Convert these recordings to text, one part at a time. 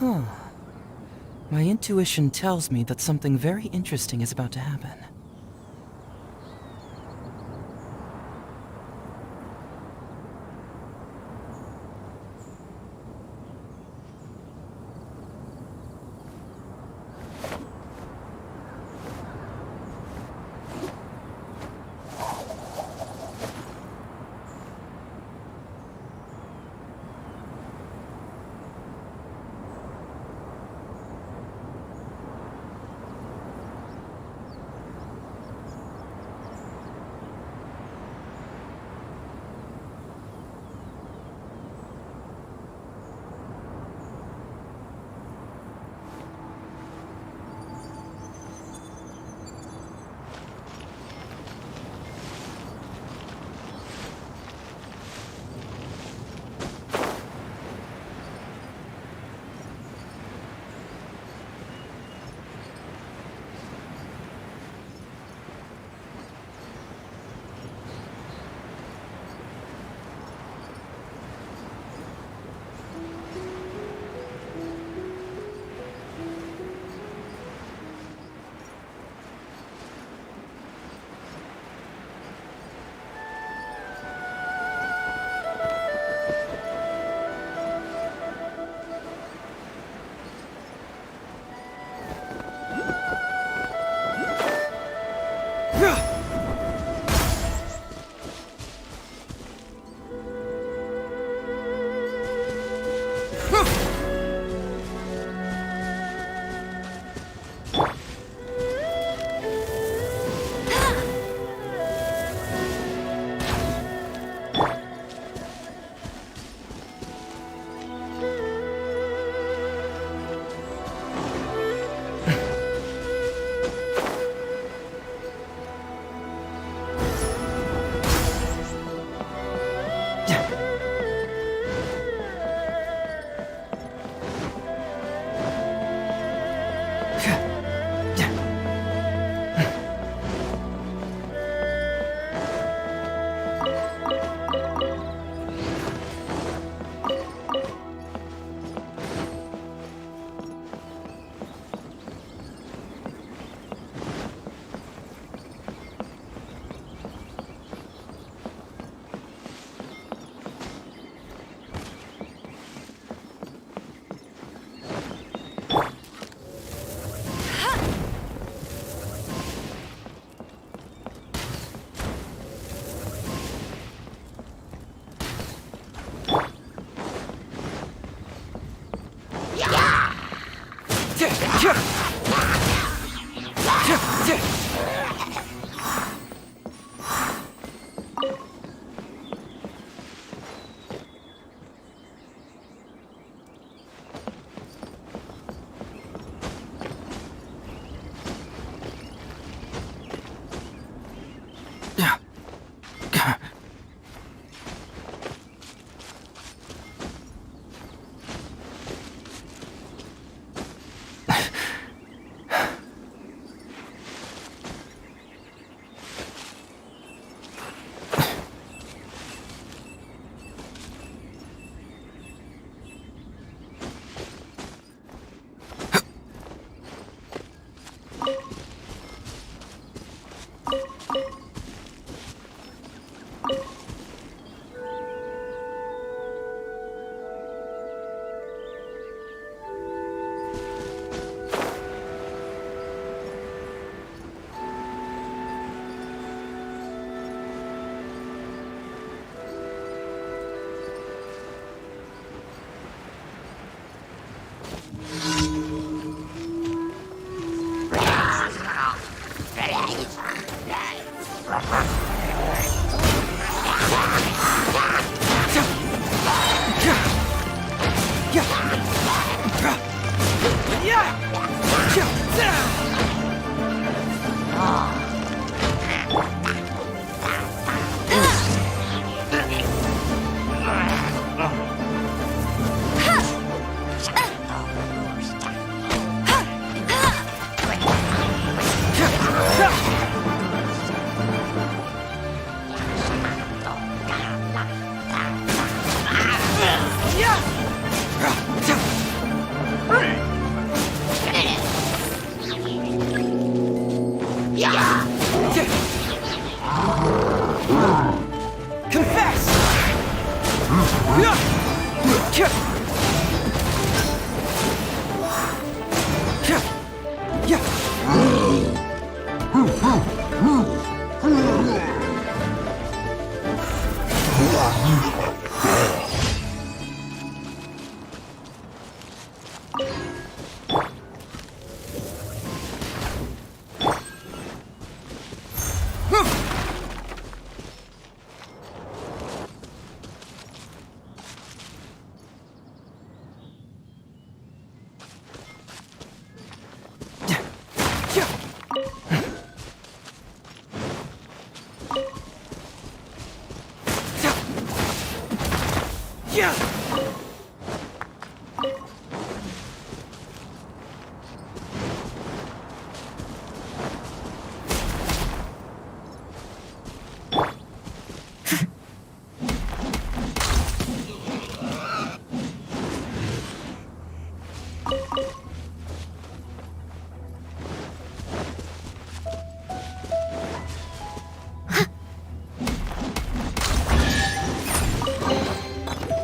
My intuition tells me that something very interesting is about to happen.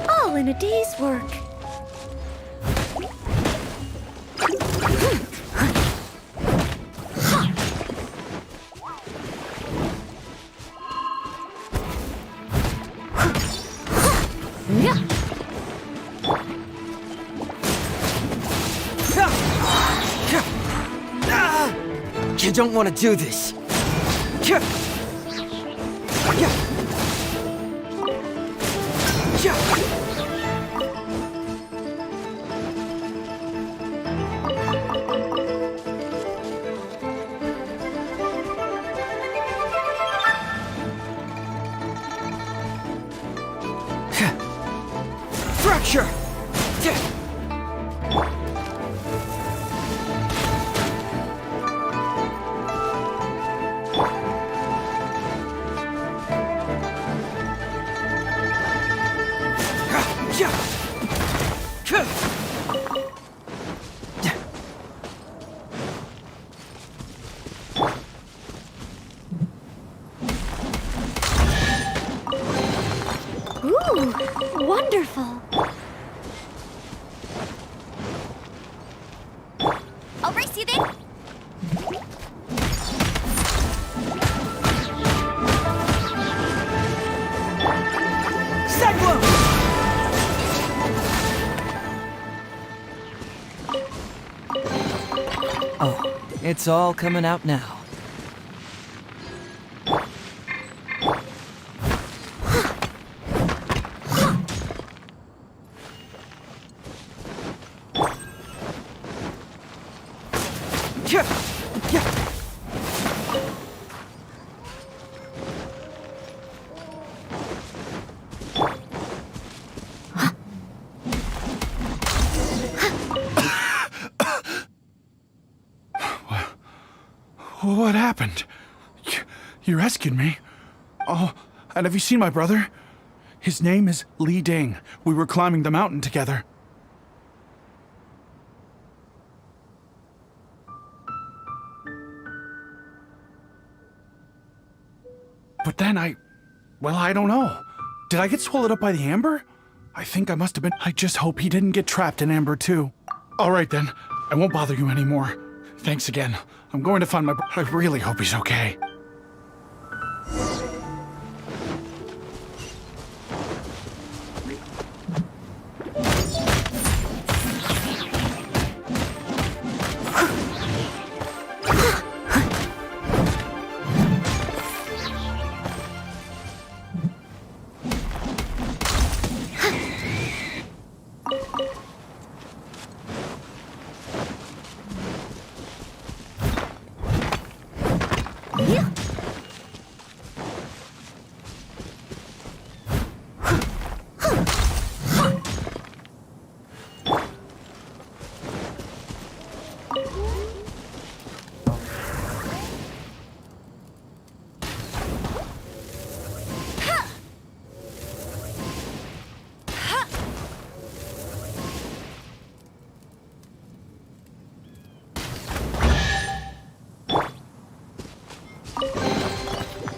All in a day's work. You don't want to do this. Fracture! Ooh, wonderful. I'll race you then. Cyclone! Oh, it's all coming out now. What happened? You rescued me. Oh, and have you seen my brother? His name is Li Ding. We were climbing the mountain together. But then I don't know. Did I get swallowed up by the amber? I think I must have been. I just hope he didn't get trapped in amber too. All right then, I won't bother you anymore. Thanks again. I'm going to find my I really hope he's okay.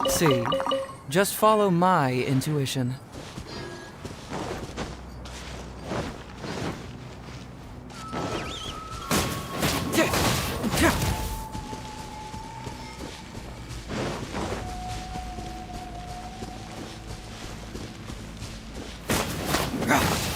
See, just follow my intuition. Yeah!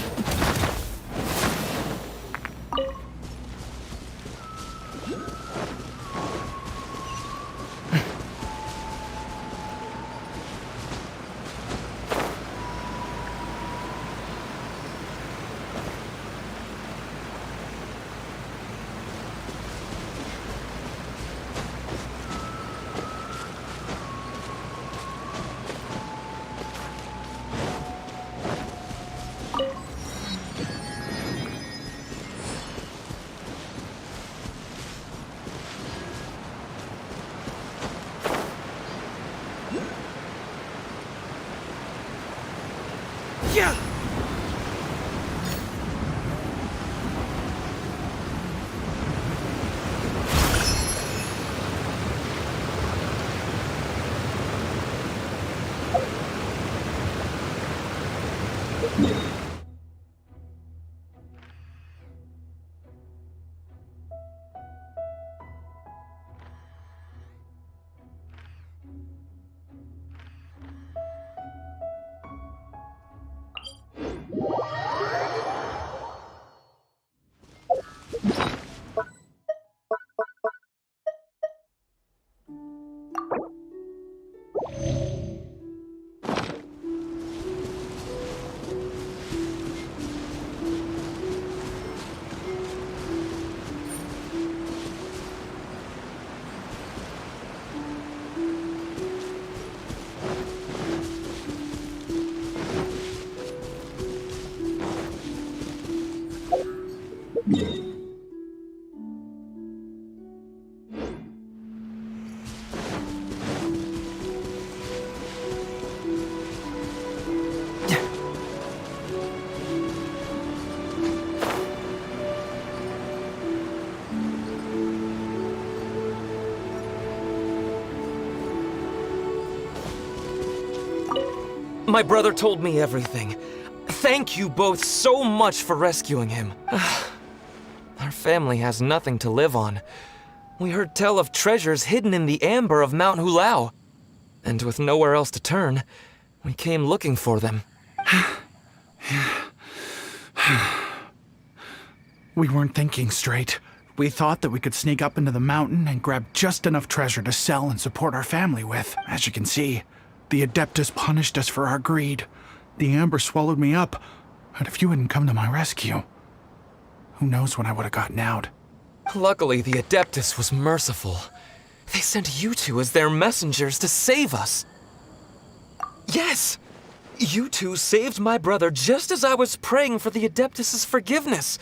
My brother told me everything. Thank you both so much for rescuing him. Our family has nothing to live on. We heard tell of treasures hidden in the amber of Mount Hulao. And with nowhere else to turn, we came looking for them. We weren't thinking straight. We thought that we could sneak up into the mountain and grab just enough treasure to sell and support our family with. As you can see, the Adeptus punished us for our greed. The amber swallowed me up, and if you hadn't come to my rescue, who knows when I would have gotten out. Luckily, the Adeptus was merciful. They sent you two as their messengers to save us. Yes! You two saved my brother just as I was praying for the Adeptus' forgiveness.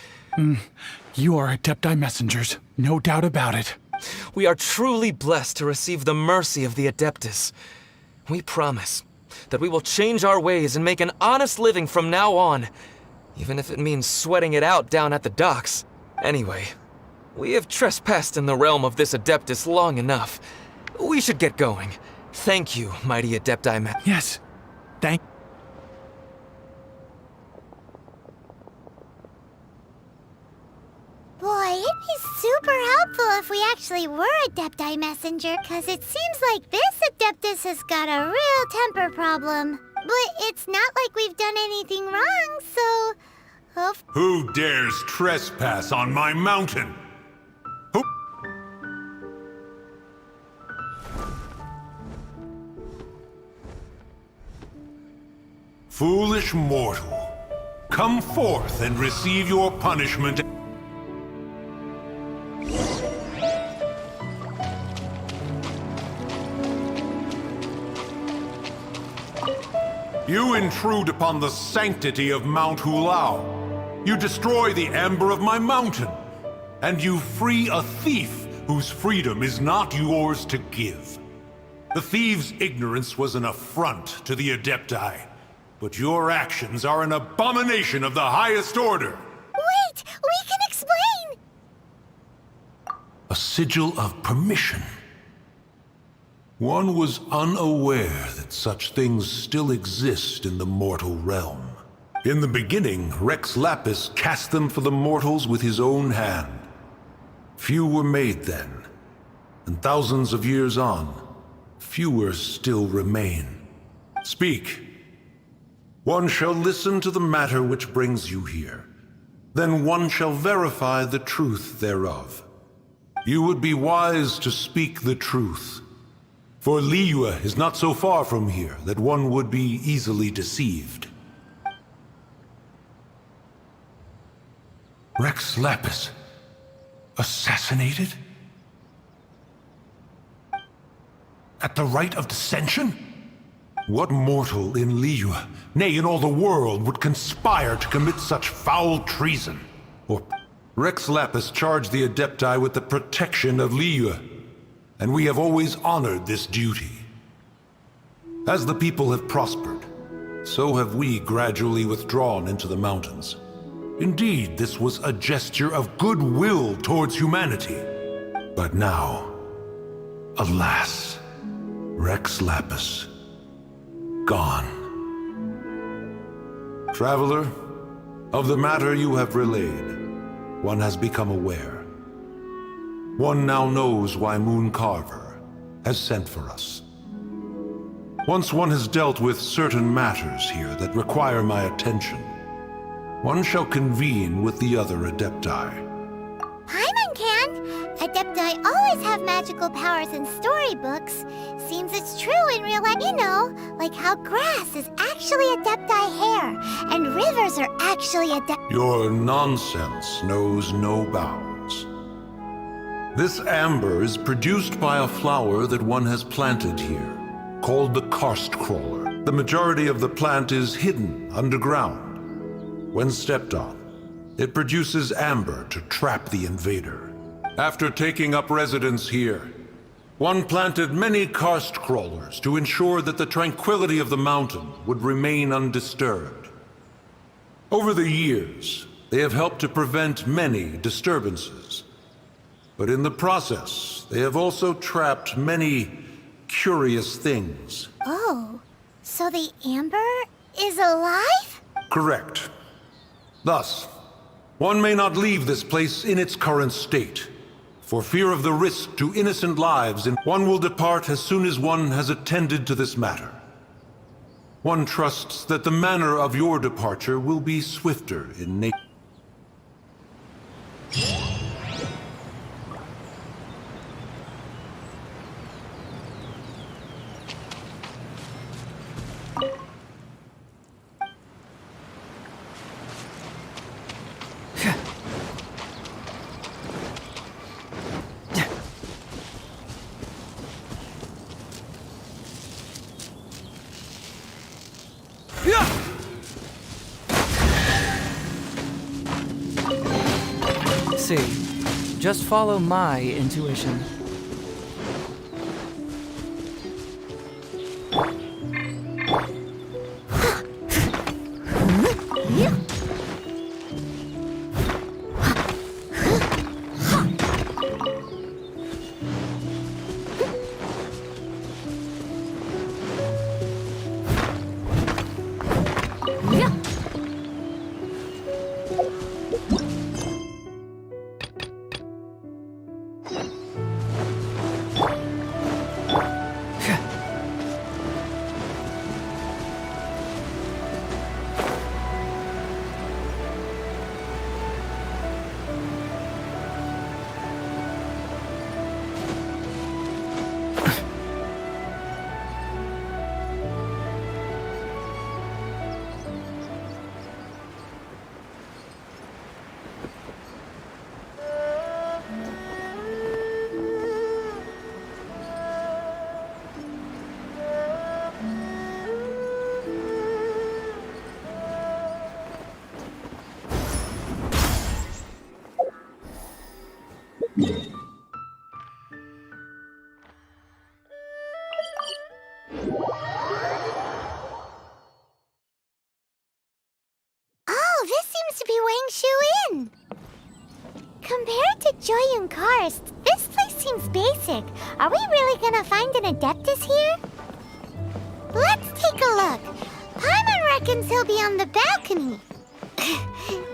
You are Adepti messengers, no doubt about it. We are truly blessed to receive the mercy of the Adeptus. We promise that we will change our ways and make an honest living from now on, even if it means sweating it out down at the docks. Anyway, we have trespassed in the realm of this Adeptus long enough. We should get going. Thank you, mighty Adepti man. Yes, thank... Boy, it'd be super helpful if we actually were Adepti Messenger, because it seems like this Adeptus has got a real temper problem. But it's not like we've done anything wrong, so... Who dares trespass on my mountain? Who? Foolish mortal, come forth and receive your punishment. You intrude upon the sanctity of Mount Hulao. You destroy the amber of my mountain. And you free a thief whose freedom is not yours to give. The thief's ignorance was an affront to the Adepti. But your actions are an abomination of the highest order. Wait! We can explain! A sigil of permission. One was unaware that such things still exist in the mortal realm. In the beginning, Rex Lapis cast them for the mortals with his own hand. Few were made then, and thousands of years on, fewer still remain. Speak. One shall listen to the matter which brings you here. Then one shall verify the truth thereof. You would be wise to speak the truth. For Liyue is not so far from here that one would be easily deceived. Rex Lapis, assassinated? At the rite of dissension? What mortal in Liyue, nay, in all the world, would conspire to commit such foul treason? Or Rex Lapis charged the Adepti with the protection of Liyue, and we have always honored this duty. As the people have prospered, so have we gradually withdrawn into the mountains. Indeed, this was a gesture of goodwill towards humanity. But now, alas, Rex Lapis, gone. Traveler, of the matter you have relayed, one has become aware. One now knows why Moon Carver has sent for us. Once one has dealt with certain matters here that require my attention, one shall convene with the other Adepti. Paimon can! Adepti always have magical powers in storybooks. Seems it's true in real life. You know, like how grass is actually Adepti hair, and rivers are actually Adepti... Your nonsense knows no bounds. This amber is produced by a flower that one has planted here, called the karst crawler. The majority of the plant is hidden underground. When stepped on, it produces amber to trap the invader. After taking up residence here, one planted many karst crawlers to ensure that the tranquility of the mountain would remain undisturbed. Over the years, they have helped to prevent many disturbances. But in the process, they have also trapped many curious things. Oh, so the amber is alive? Correct. Thus, one may not leave this place in its current state. For fear of the risk to innocent lives, and one will depart as soon as one has attended to this matter. One trusts that the manner of your departure will be swifter in nature. See, just follow my intuition. Oh, this seems to be Wang Shu Inn. Compared to Joyun Karst, this place seems basic. Are we really gonna find an Adeptus here? Let's take a look. Paimon reckons he'll be on the balcony.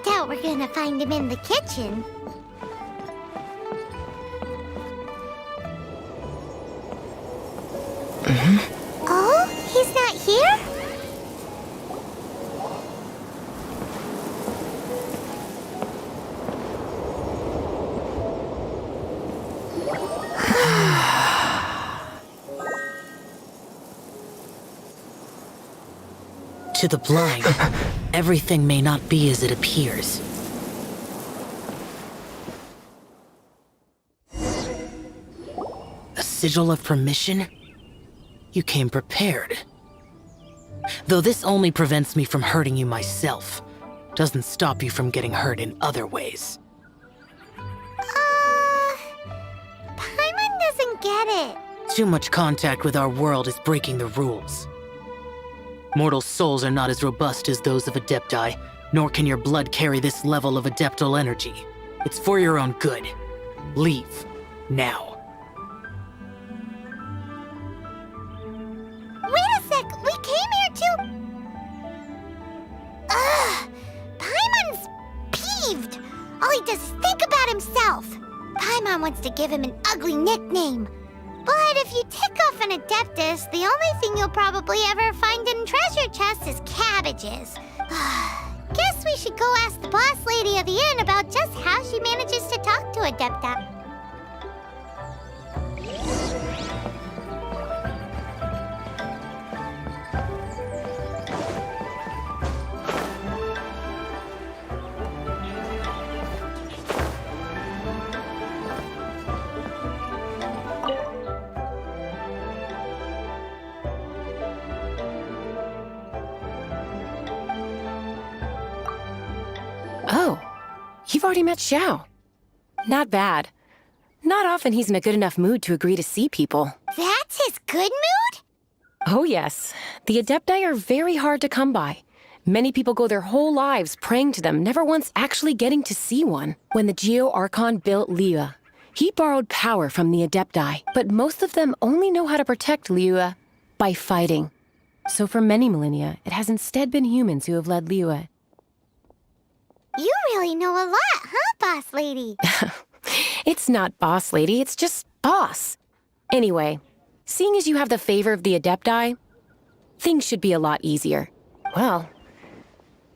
Doubt we're gonna find him in the kitchen. Oh, he's not here? To the blind, everything may not be as it appears. A sigil of permission? You came prepared. Though this only prevents me from hurting you myself, doesn't stop you from getting hurt in other ways. Paimon doesn't get it. Too much contact with our world is breaking the rules. Mortal souls are not as robust as those of Adepti, nor can your blood carry this level of Adeptal energy. It's for your own good. Leave. Now. Wait a sec, we came here to... Ugh! Paimon's peeved! All he does is think about himself. Paimon wants to give him an ugly nickname. But if you tick off an Adeptus, the only thing you'll probably ever find in treasure chests is cabbages. Guess we should go ask the boss lady of the inn about just how she manages to talk to Adepta. Oh, you've already met Xiao. Not bad. Not often he's in a good enough mood to agree to see people. That's his good mood? Oh yes, the Adepti are very hard to come by. Many people go their whole lives praying to them, never once actually getting to see one. When the Geo Archon built Liyue, he borrowed power from the Adepti, but most of them only know how to protect Liyue by fighting. So for many millennia, it has instead been humans who have led Liyue. You really know a lot, huh, boss lady? It's not boss lady, it's just boss. Anyway, seeing as you have the favor of the Adepti, things should be a lot easier. Well,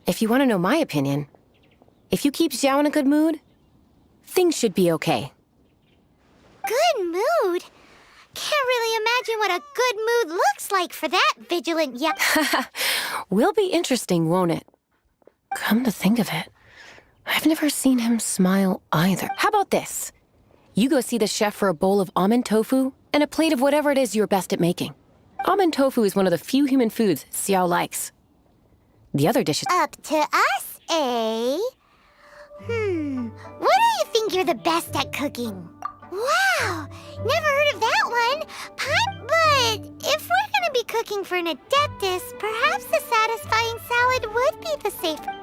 if you want to know my opinion, if you keep Xiao in a good mood, things should be okay. Good mood? Can't really imagine what a good mood looks like for that vigilant Will be interesting, won't it? Come to think of it, I've never seen him smile either. How about this? You go see the chef for a bowl of almond tofu and a plate of whatever it is you're best at making. Almond tofu is one of the few human foods Xiao likes. The other dishes... Up to us, eh? What do you think you're the best at cooking? Wow! Never heard of that one! But if we're gonna be cooking for an Adeptus, perhaps a satisfying salad would be the safer...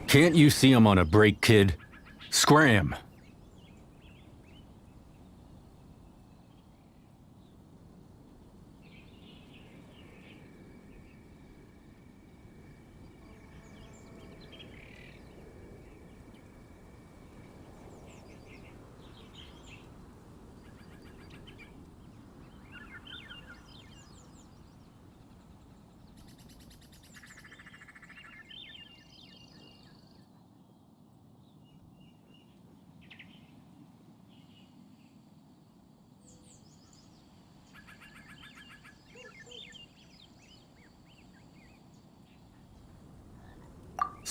Can't you see I'm on a break, kid? Scram!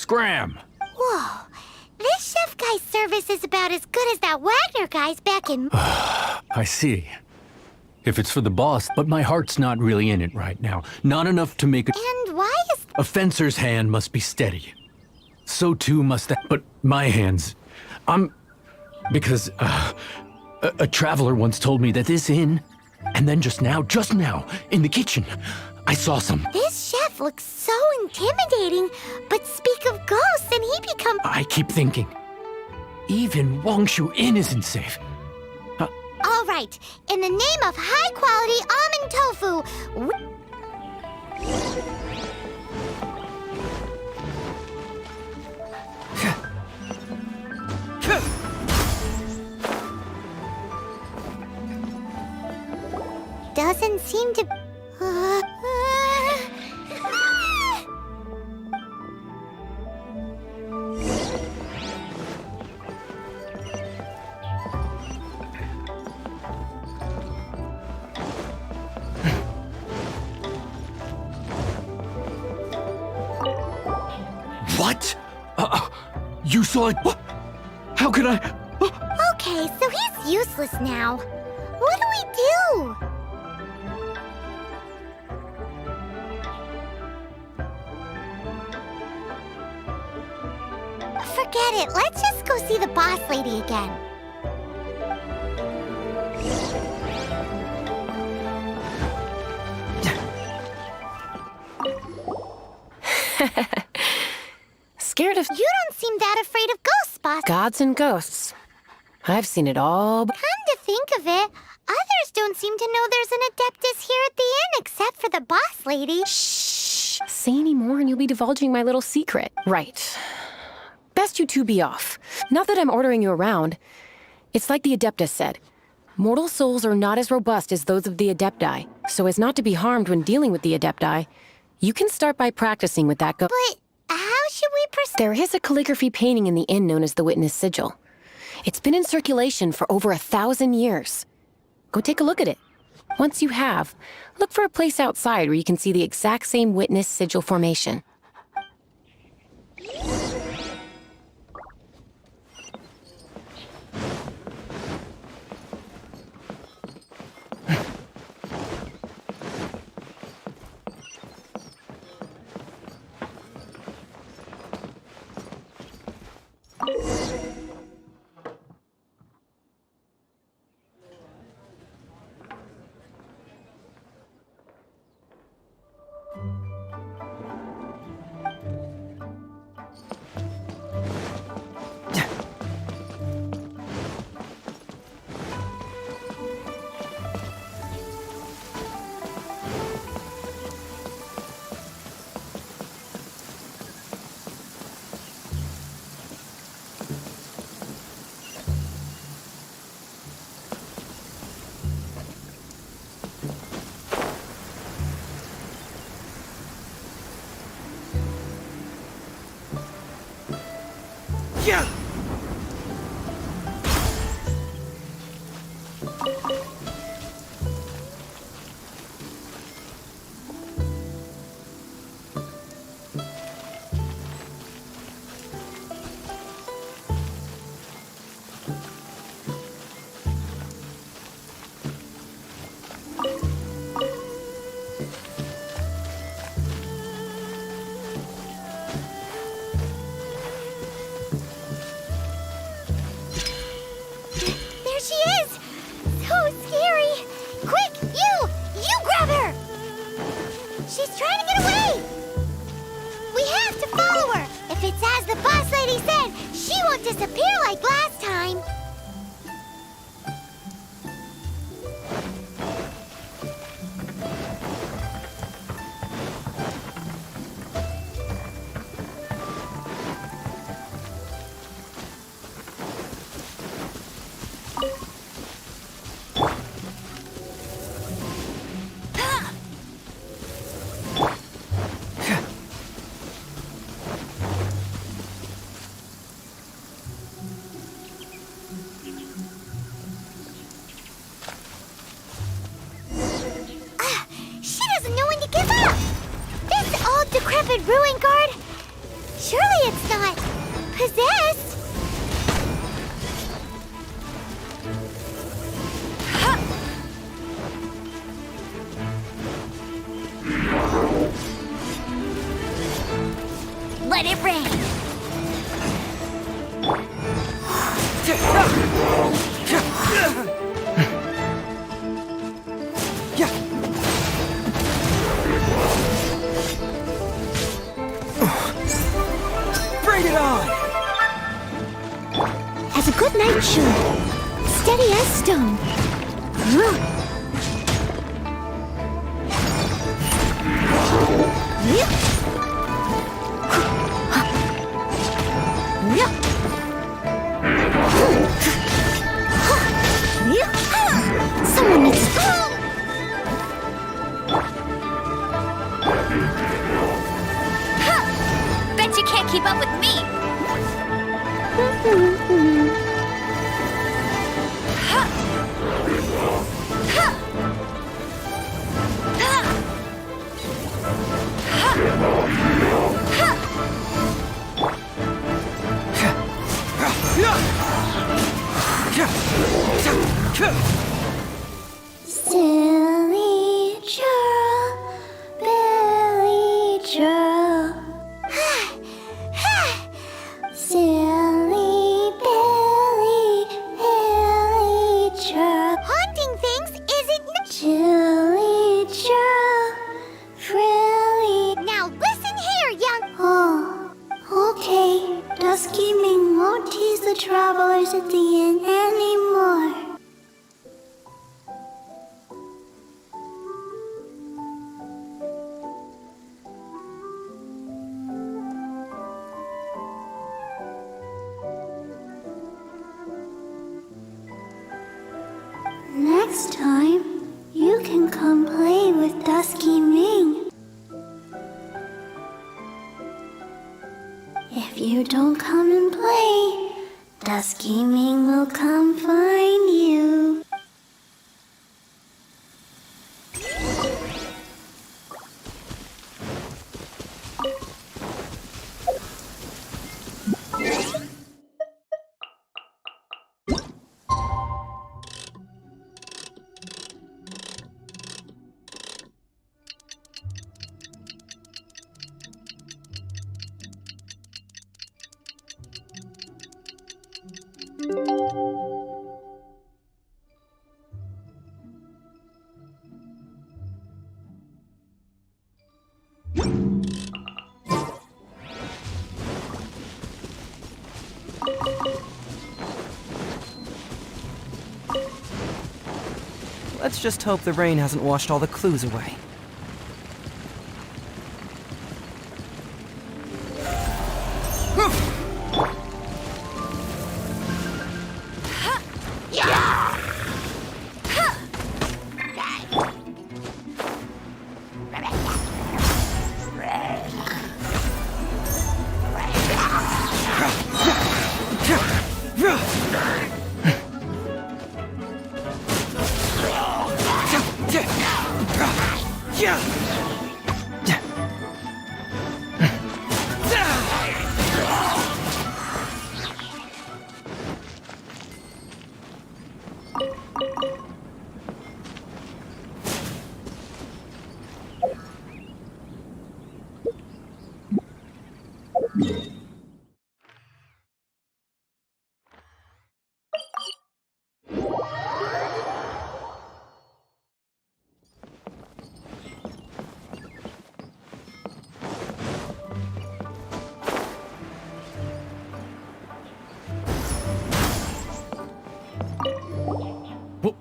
Scram! Whoa. This chef guy's service is about as good as that Wagner guy's back in... I see. If it's for the boss, but my heart's not really in it right now. Not enough to make a... And why is... A fencer's hand must be steady. So too must that... But my hands... Because, a traveler once told me that this inn... And then just now, in the kitchen, I saw some... This chef looks so intimidating, but speak of ghosts and he become... I keep thinking. Even Wangshu Inn isn't safe. All right, in the name of high-quality almond tofu, doesn't seem to... What? You saw it? What? How could I? Okay, so he's useless now. What do we do? Forget it. Let's just go see the boss lady again. Scared of You don't seem that afraid of ghosts, boss. gods and ghosts. I've seen it all. Come to think of it, others don't seem to know there's an Adeptus here at the inn except for the boss lady. Shh. Say any more and you'll be divulging my little secret. Right. Best you two be off. Not that I'm ordering you around. It's like the Adeptus said. Mortal souls are not as robust as those of the Adepti, so as not to be harmed when dealing with the Adepti, you can start by practicing with that But how should we proceed? There is a calligraphy painting in the inn known as the Witness Sigil. It's been in circulation for over 1,000 years. Go take a look at it. Once you have, look for a place outside where you can see the exact same Witness Sigil formation. There she is! So scary! Quick, you grab her! She's trying to get away! We have to follow her! If it's as the boss lady said, she won't disappear like last time! She doesn't know when to give up! This old decrepit ruin guard, Surely it's not possessed. Let it rain. Bring it on! As a good knight should. Steady as stone. Someone needs to... Bet you can't keep up with me. Silly churl, Billy churl. Silly Billy, Billy churl. Haunting things isn't chilly churl, frilly. Now listen here, young. Oh, okay. Dusky Ming won't tease the travelers at the inn anymore. Next time, you can come play with Dusky Ming. If you don't come and play, Dusky Ming will come find you. Let's just hope the rain hasn't washed all the clues away.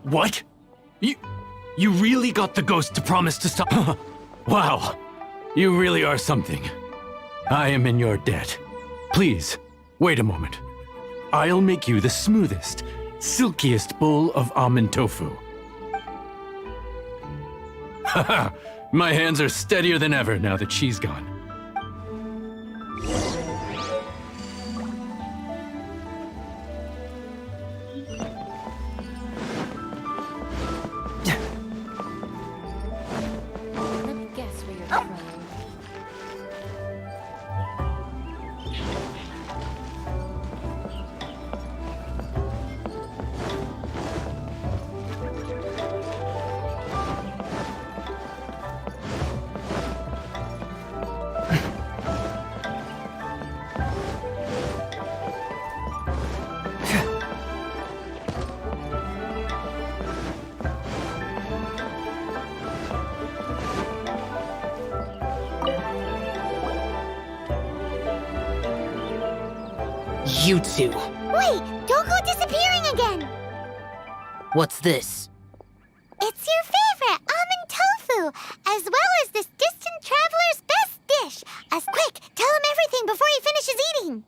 What? You really got the ghost to promise to stop? Wow, you really are something. I am in your debt. Please, wait a moment. I'll make you the smoothest, silkiest bowl of almond tofu. Haha, my hands are steadier than ever now that she's gone. Let me guess where you're from. You two. Wait, don't go disappearing again! What's this? It's your favorite, almond tofu, as well as this distant traveler's best dish. Quick, tell him everything before he finishes eating.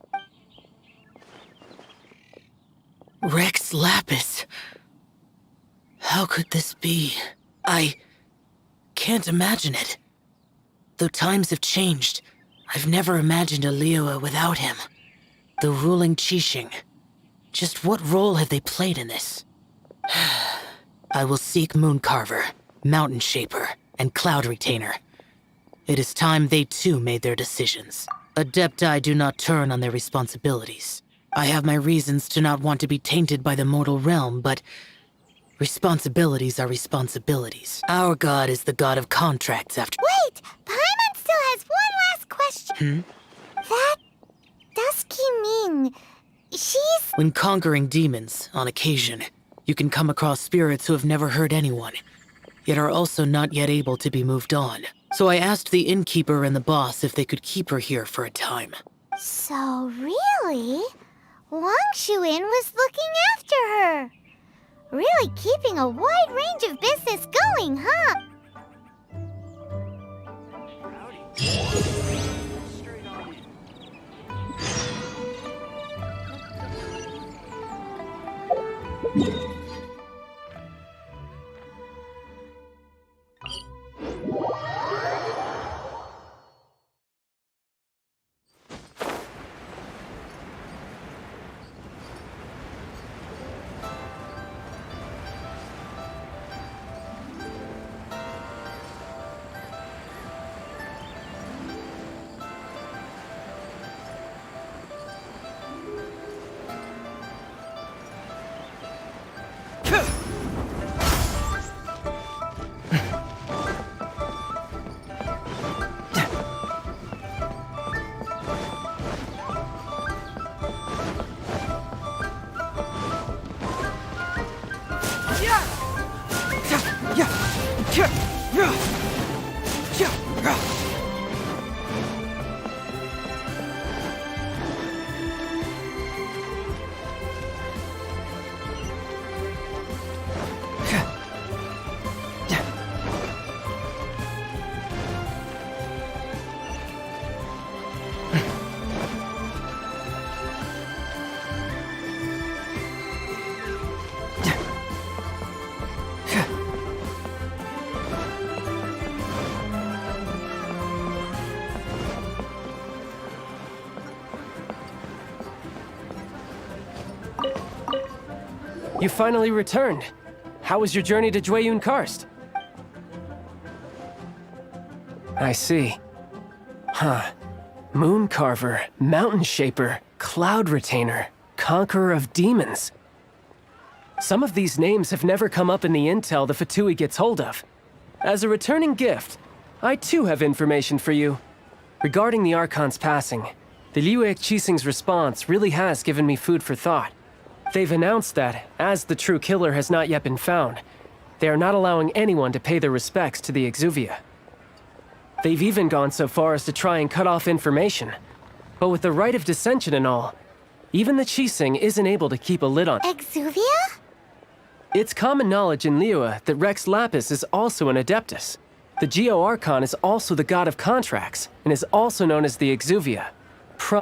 Rex Lapis. How could this be? I can't imagine it. Though times have changed, I've never imagined a Liyue without him. The ruling Qixing. Just what role have they played in this? I will seek Mooncarver, Mountain Shaper, and Cloud Retainer. It is time they too made their decisions. Adepti do not turn on their responsibilities. I have my reasons to not want to be tainted by the mortal realm, but responsibilities are responsibilities. Our god is the god of contracts after— Wait, Paimon still has one last question. That Dusky Ming, she's... When conquering demons, on occasion, you can come across spirits who have never hurt anyone, yet are also not yet able to be moved on. So I asked the innkeeper and the boss if they could keep her here for a time. So really, Wang Shuin was looking after her. Really keeping a wide range of business going, huh? You finally returned. How was your journey to Jueyun Karst? I see. Huh. Mooncarver, Mountain Shaper, Cloud Retainer, Conqueror of Demons. Some of these names have never come up in the intel the Fatui gets hold of. As a returning gift, I too have information for you. Regarding the Archon's passing, the Liyue Qixing's response really has given me food for thought. They've announced that, as the true killer has not yet been found, they are not allowing anyone to pay their respects to the Exuvia. They've even gone so far as to try and cut off information. But with the right of dissension and all, even the Qixing isn't able to keep a lid on. Exuvia? It's common knowledge in Liyue that Rex Lapis is also an Adeptus. The Geo Archon is also the god of contracts, and is also known as the Exuvia.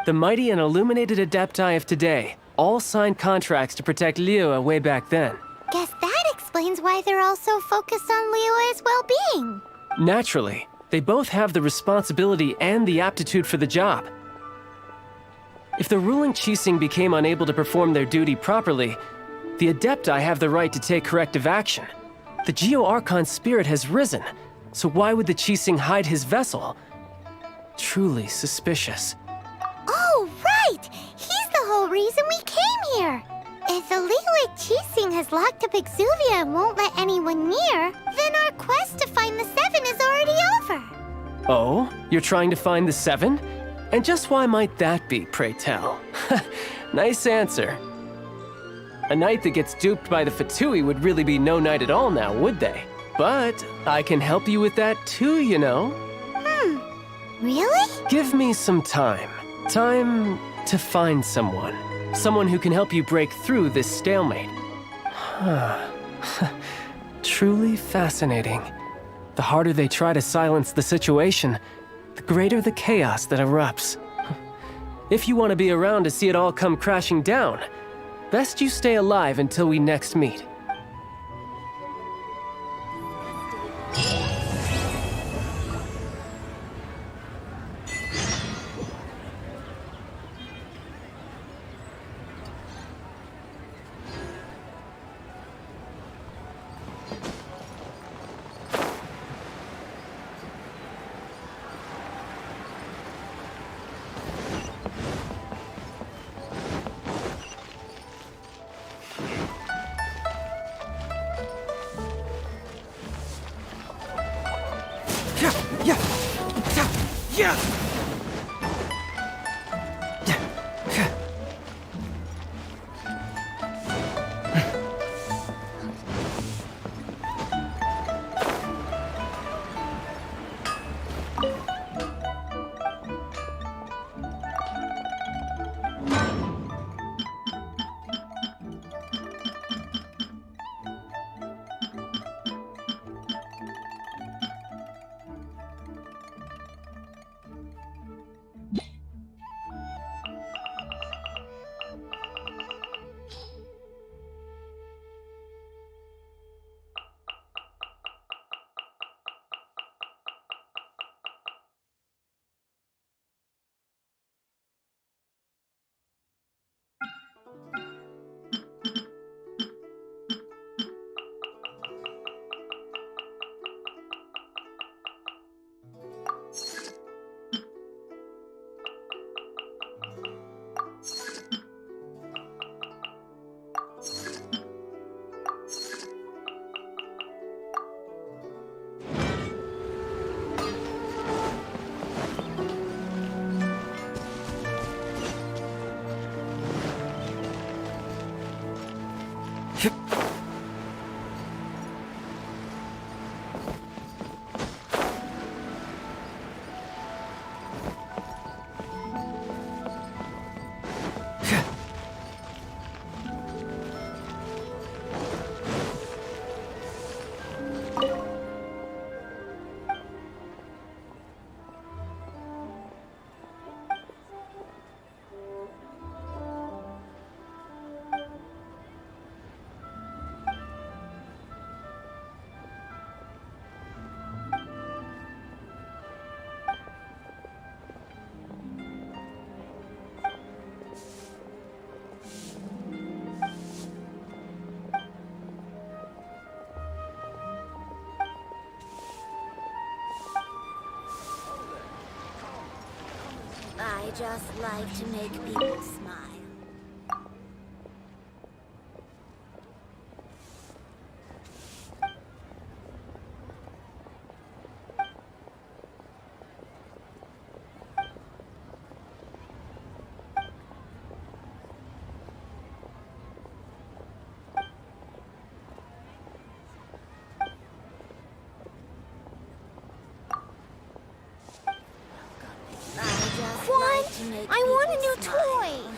The mighty and illuminated Adepti of today all signed contracts to protect Liyue way back then. Guess that explains why they're all so focused on Liyue's well-being. Naturally, they both have the responsibility and the aptitude for the job. If the ruling Qixing became unable to perform their duty properly, the Adepti have the right to take corrective action. The Geo Archon's spirit has risen, so why would the Qixing hide his vessel? Truly suspicious. Oh, right! He's the whole reason we came here! If the Liyue Qixing has locked up Exuvia and won't let anyone near, then our quest to find the Seven is already over! Oh? You're trying to find the Seven? And just why might that be, pray tell? Nice answer. A knight that gets duped by the Fatui would really be no knight at all now, would they? But I can help you with that too, you know. Really? Give me some time. Time to find someone. Someone who can help you break through this stalemate. Truly fascinating. The harder they try to silence the situation, the greater the chaos that erupts. If you want to be around to see it all come crashing down, best you stay alive until we next meet. I just like to make people smile. I want a new toy!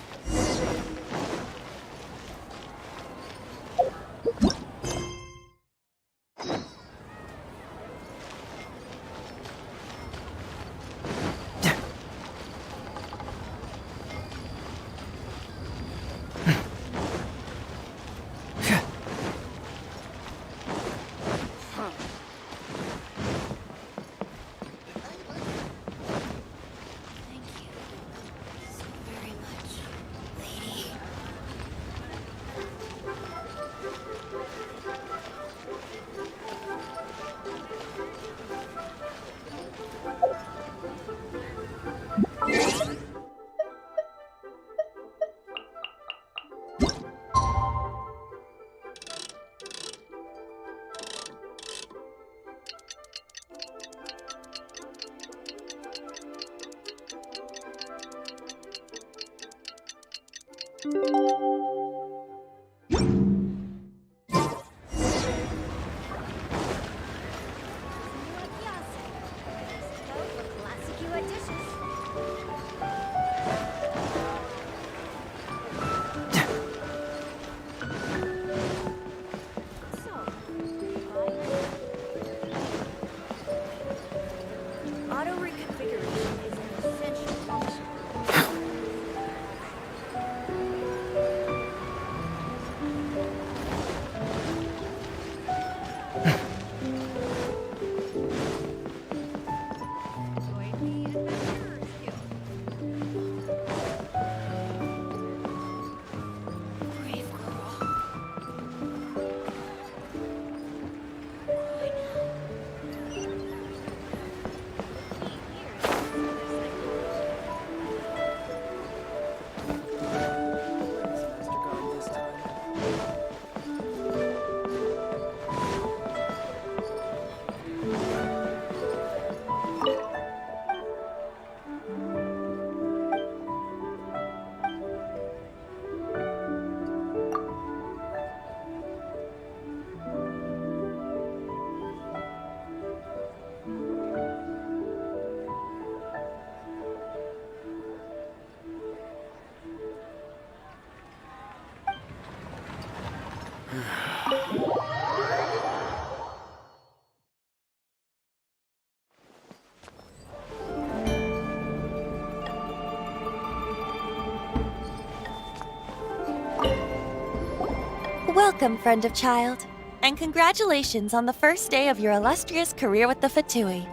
Welcome, friend of child, and congratulations on the first day of your illustrious career with the Fatui.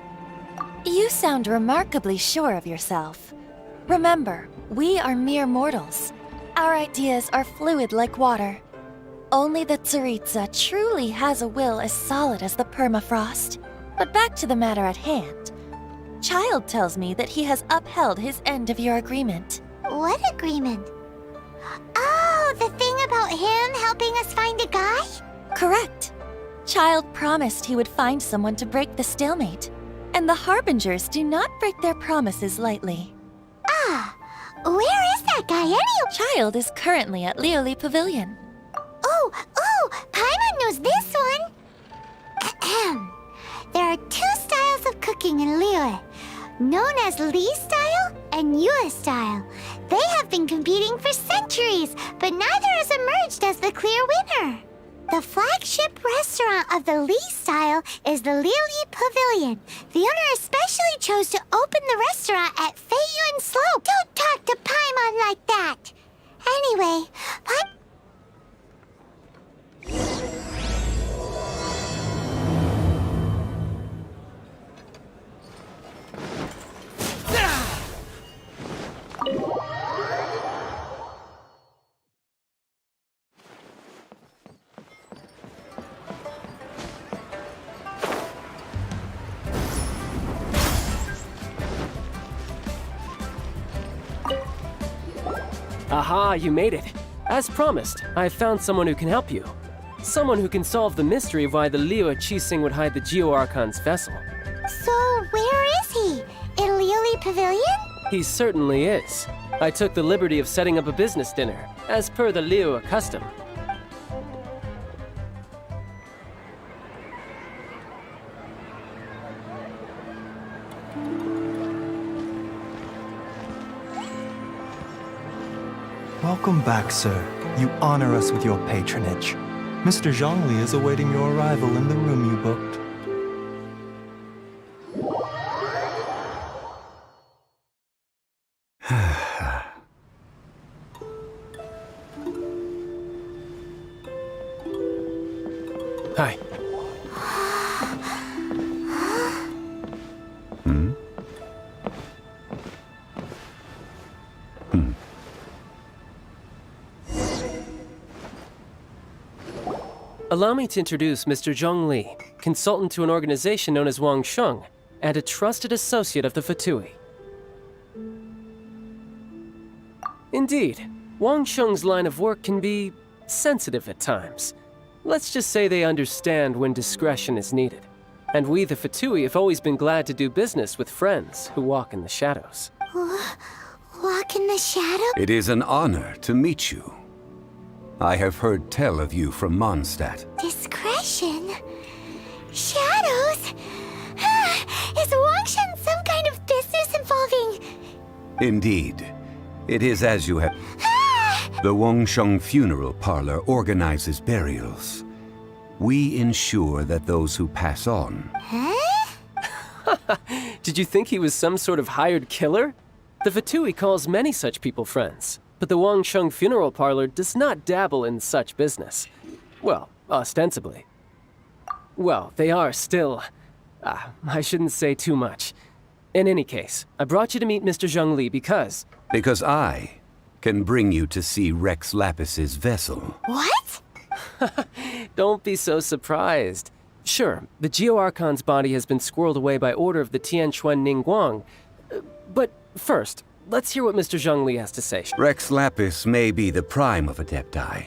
You sound remarkably sure of yourself. Remember, we are mere mortals. Our ideas are fluid like water. Only the Tsaritsa truly has a will as solid as the permafrost. But back to the matter at hand. Child tells me that he has upheld his end of your agreement. What agreement? Oh, the thing about him helping us find a guy? Correct. Child promised he would find someone to break the stalemate. And the Harbingers do not break their promises lightly. Ah, where is that guy anyway? Child is currently at Lioli Pavilion. Oh, Paimon knows this one. Ahem. There are two styles of cooking in Liyue, known as Li style and Yue style. They have been competing for centuries, but neither has emerged as the clear winner. The flagship restaurant of the Li style is the Lioli Pavilion. The owner especially chose to open the restaurant at Feiyuan Slope. Don't talk to Paimon like that. Anyway, Aha, you made it. As promised, I found someone who can help you. Someone who can solve the mystery of why the Liyue Qixing would hide the Geo Archon's vessel. So where is he? In Lioli Pavilion? He certainly is. I took the liberty of setting up a business dinner, as per the Liyue custom. Welcome back, sir. You honor us with your patronage. Mr. Zhongli is awaiting your arrival in the room you booked. Hi. Allow me to introduce Mr. Zhong Li, consultant to an organization known as Wang Sheng, and a trusted associate of the Fatui. Indeed, Wang Sheng's line of work can be sensitive at times. Let's just say they understand when discretion is needed. And we, the Fatui, have always been glad to do business with friends who walk in the shadows. Walk in the shadow? It is an honor to meet you. I have heard tell of you from Mondstadt. Discretion? Shadows? Is Wangshan some kind of business involving... Indeed. It is as you have... The Wangsheng Funeral Parlor organizes burials. We ensure that those who pass on... Did you think he was some sort of hired killer? The Fatui calls many such people friends, but the Wangsheng Funeral Parlor does not dabble in such business. Well, ostensibly. Well, they are still... I shouldn't say too much. In any case, I brought you to meet Mr. Zhong Li because... Because I can bring you to see Rex Lapis's vessel. What? Don't be so surprised. Sure, the Geo Archon's body has been squirreled away by order of the Tianquan Ningguang. But first, let's hear what Mr. Zhong Li has to say. Rex Lapis may be the prime of Adepti,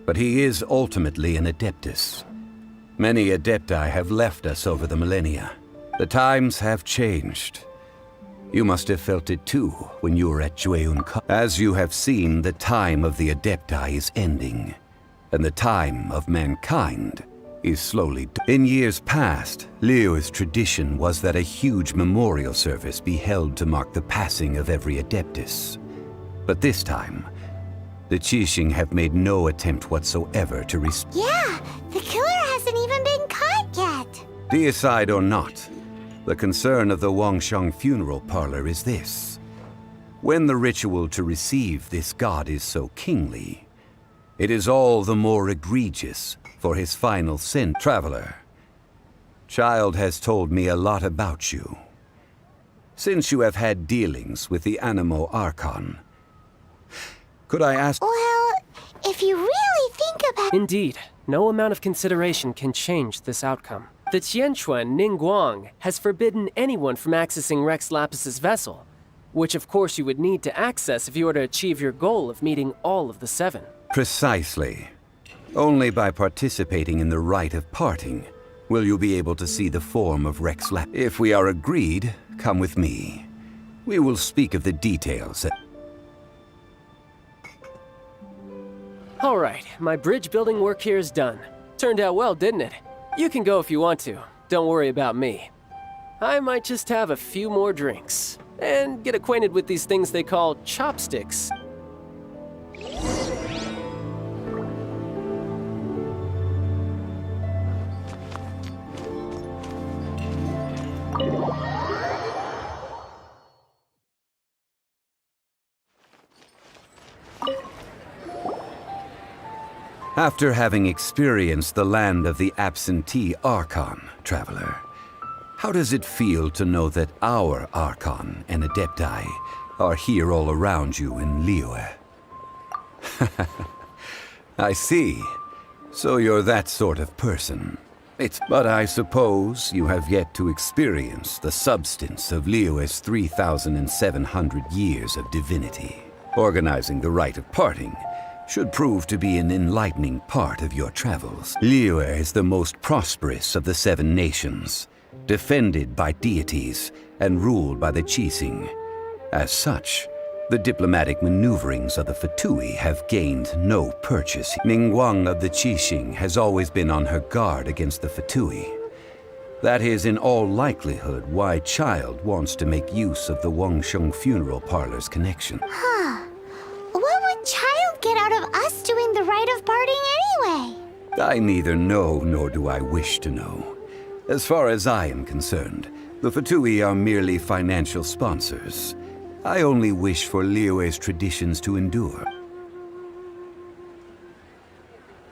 but he is ultimately an Adeptus. Many Adepti have left us over the millennia. The times have changed. You must have felt it too when you were at Jueyun. As you have seen, the time of the Adepti is ending, and the time of mankind is slowly... In years past, Liyue's tradition was that a huge memorial service be held to mark the passing of every Adeptus. But this time, the Qixing have made no attempt whatsoever to Yeah, the killer hasn't even been caught yet. Deicide or not, the concern of the Wangsheng Funeral Parlor is this. When the ritual to receive this god is so kingly, It is all the more egregious for his final sin. Traveler, Childe has told me a lot about you. Since you have had dealings with the Anemo Archon, could I ask— Well, if you really think about— Indeed, no amount of consideration can change this outcome. The Tianquan Ningguang has forbidden anyone from accessing Rex Lapis's vessel, which of course you would need to access if you were to achieve your goal of meeting all of the 7. Precisely. Only by participating in the rite of parting will you be able to see the form of Rex Lapis. If we are agreed, come with me. We will speak of the details. All right, my bridge building work here is done. Turned out well, didn't it? You can go if you want to. Don't worry about me. I might just have a few more drinks and get acquainted with these things they call chopsticks. After having experienced the land of the absentee Archon, Traveler, how does it feel to know that our Archon and Adepti are here all around you in Liyue? I see. So you're that sort of person. But I suppose you have yet to experience the substance of Liyue's 3,700 years of divinity. Organizing the rite of parting should prove to be an enlightening part of your travels. Liyue is the most prosperous of the 7 nations, defended by deities and ruled by the Qixing. As such, the diplomatic maneuverings of the Fatui have gained no purchase. Ningguang of the Qixing has always been on her guard against the Fatui. That is in all likelihood why Childe wants to make use of the Wangsheng funeral parlor's connection. What would Childe get out of us doing the rite of parting anyway? I neither know nor do I wish to know. As far as I am concerned, the Fatui are merely financial sponsors. I only wish for Liyue's traditions to endure.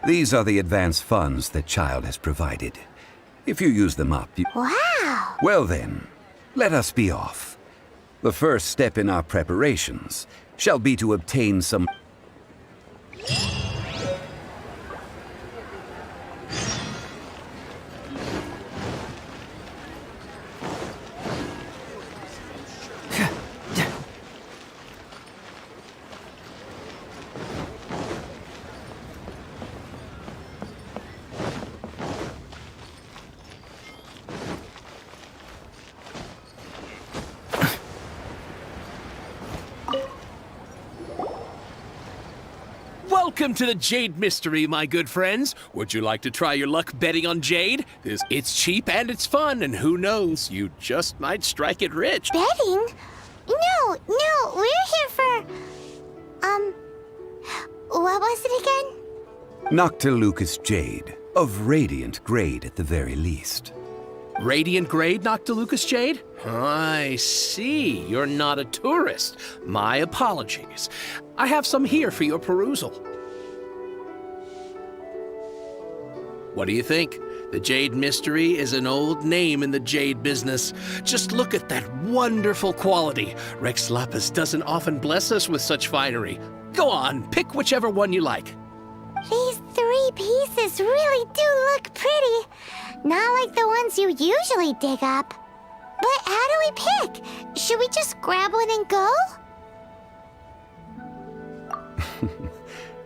These are the advance funds that Childe has provided. If you use them up, you— Wow! Well then, let us be off. The first step in our preparations shall be to obtain some— Welcome to the Jade Mystery, my good friends. Would you like to try your luck betting on Jade? It's cheap and it's fun, and who knows, you just might strike it rich. Betting? No, we're here for... what was it again? Noctilucous Jade, of radiant grade at the very least. Radiant grade, Noctilucous Jade? I see. You're not a tourist. My apologies. I have some here for your perusal. What do you think? The Jade Mystery is an old name in the jade business. Just look at that wonderful quality. Rex Lapis doesn't often bless us with such finery. Go on, pick whichever one you like. These 3 pieces really do look pretty. Not like the ones you usually dig up. But how do we pick? Should we just grab one and go?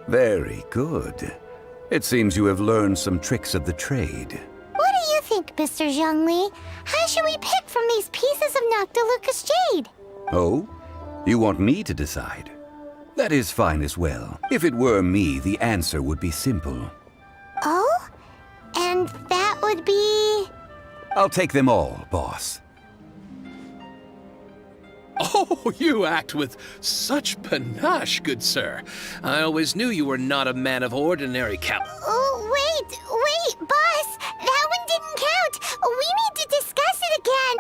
Very good. It seems you have learned some tricks of the trade. What do you think, Mr. Zhongli? How should we pick from these pieces of Noctilucous Jade? Oh? You want me to decide? That is fine as well. If it were me, the answer would be simple. Oh? And that would be... I'll take them all, boss. Oh, you act with such panache, good sir. I always knew you were not a man of ordinary Oh, wait, boss! That one didn't count! We need to discuss it again!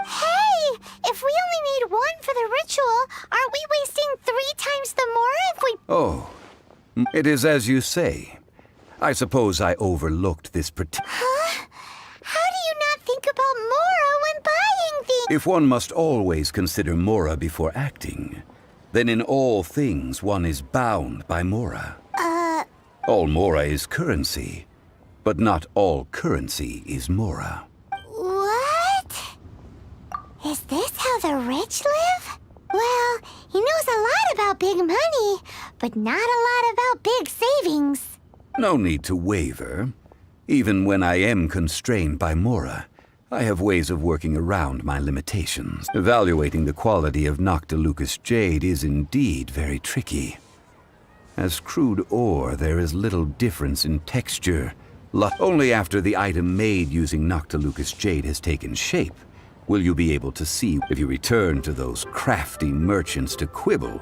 Hey! If we only need 1 for the ritual, aren't we wasting 3 Oh, it is as you say. I suppose I overlooked this particular... Huh? How do you not think about Mora when buying things? If one must always consider Mora before acting, then in all things one is bound by Mora. All Mora is currency, but not all currency is Mora. What? Is this how the rich live? Well, he knows a lot about big money, but not a lot about big savings. No need to waver. Even when I am constrained by Mora, I have ways of working around my limitations. Evaluating the quality of Noctilucous jade is indeed very tricky. As crude ore, there is little difference in texture. Only after the item made using Noctilucous jade has taken shape will you be able to see. If you return to those crafty merchants to quibble,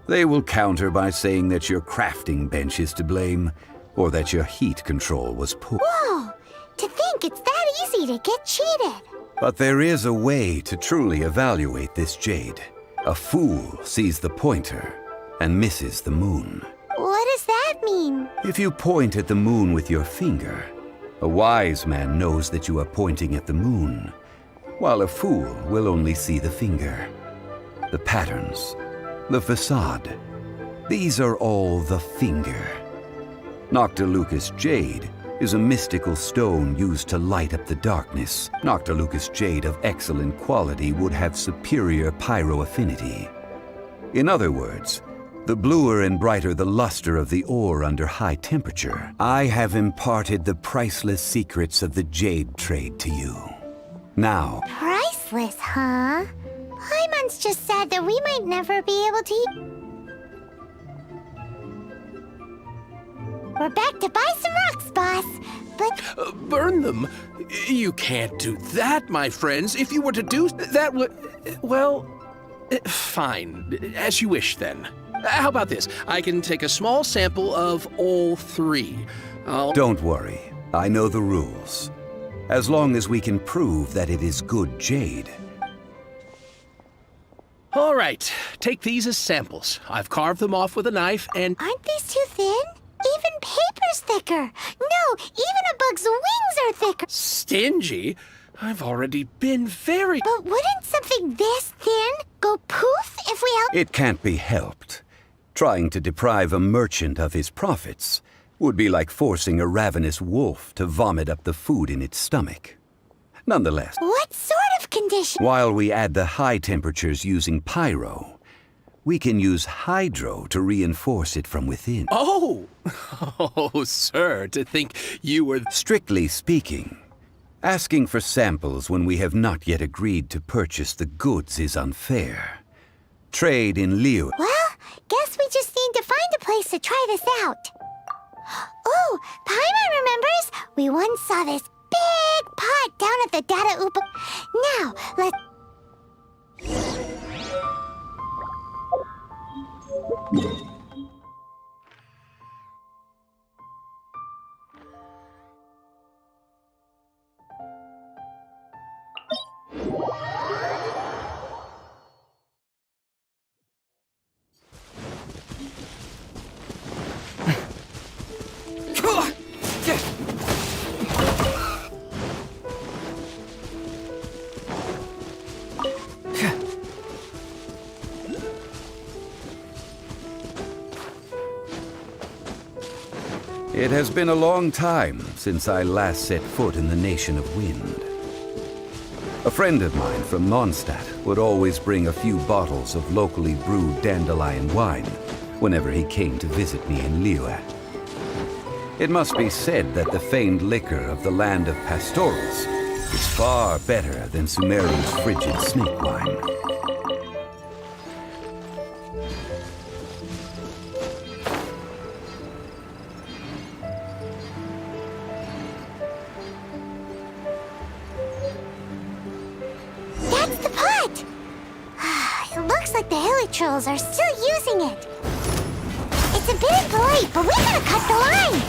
they will counter by saying that your crafting bench is to blame, or that your heat control was poor. Whoa! To think it's that easy to get cheated. But there is a way to truly evaluate this jade. A fool sees the pointer and misses the moon. What does that mean? If you point at the moon with your finger, a wise man knows that you are pointing at the moon, while a fool will only see the finger. The patterns, the facade, these are all the finger. Noctilucous jade is a mystical stone used to light up the darkness. Noctilucous jade of excellent quality would have superior pyro affinity. In other words, the bluer and brighter the luster of the ore under high temperature. I have imparted the priceless secrets of the jade trade to you. Now... Priceless, huh? Paimon's just sad that we might never be able to... We're back to buy some rocks, boss, but... Burn them? You can't do that, my friends. If you were to do that would... Well, fine. As you wish, then. How about this? I can take a small sample of all three. Don't worry. I know the rules. As long as we can prove that it is good jade. All right. Take these as samples. I've carved them off with a knife and... Aren't these too thin? Even paper's thicker. No, even a bug's wings are thicker. Stingy? I've already been very... But wouldn't something this thin go poof if we help? It can't be helped. Trying to deprive a merchant of his profits would be like forcing a ravenous wolf to vomit up the food in its stomach. Nonetheless... What sort of condition? While we add the high temperatures using pyro, we can use hydro to reinforce it from within. Oh! Oh, sir, to think you were... Strictly speaking, asking for samples when we have not yet agreed to purchase the goods is unfair. Trade in Liyue... Well, guess we just need to find a place to try this out. Oh, Paimon remembers! We once saw this big pot down at the Data Upa... Now, let's... It has been a long time since I last set foot in the Nation of Wind. A friend of mine from Mondstadt would always bring a few bottles of locally brewed dandelion wine whenever he came to visit me in Liyue. It must be said that the famed liquor of the land of pastorals is far better than Sumeru's frigid snake wine. Trolls are still using it. It's a bit impolite, but we gotta cut the line.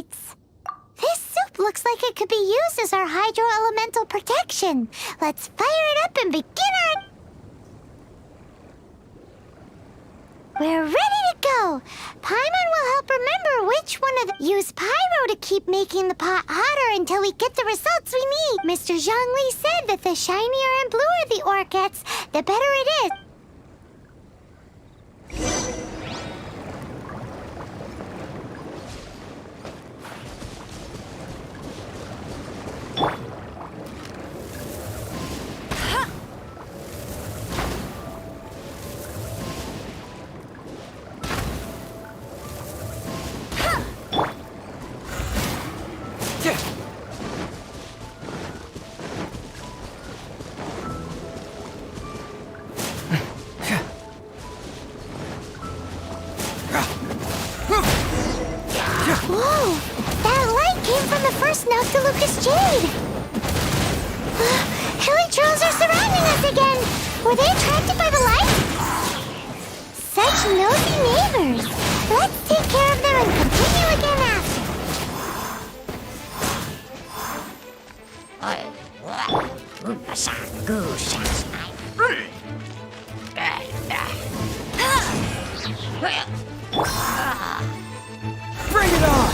lights. This soup looks like it could be used as our hydro-elemental protection. Let's fire it up and begin our... We're ready to go! Paimon will help remember which one of the... Use pyro to keep making the pot hotter until we get the results we need. Mr. Zhongli said that the shinier and bluer the ore gets, the better it is. Whoa! That light came from the first Noctilucous Jade! Hilichurls are surrounding us again! Were they attracted by the light? Such nosy neighbors! Let's take care of them and continue again after. Bring it on!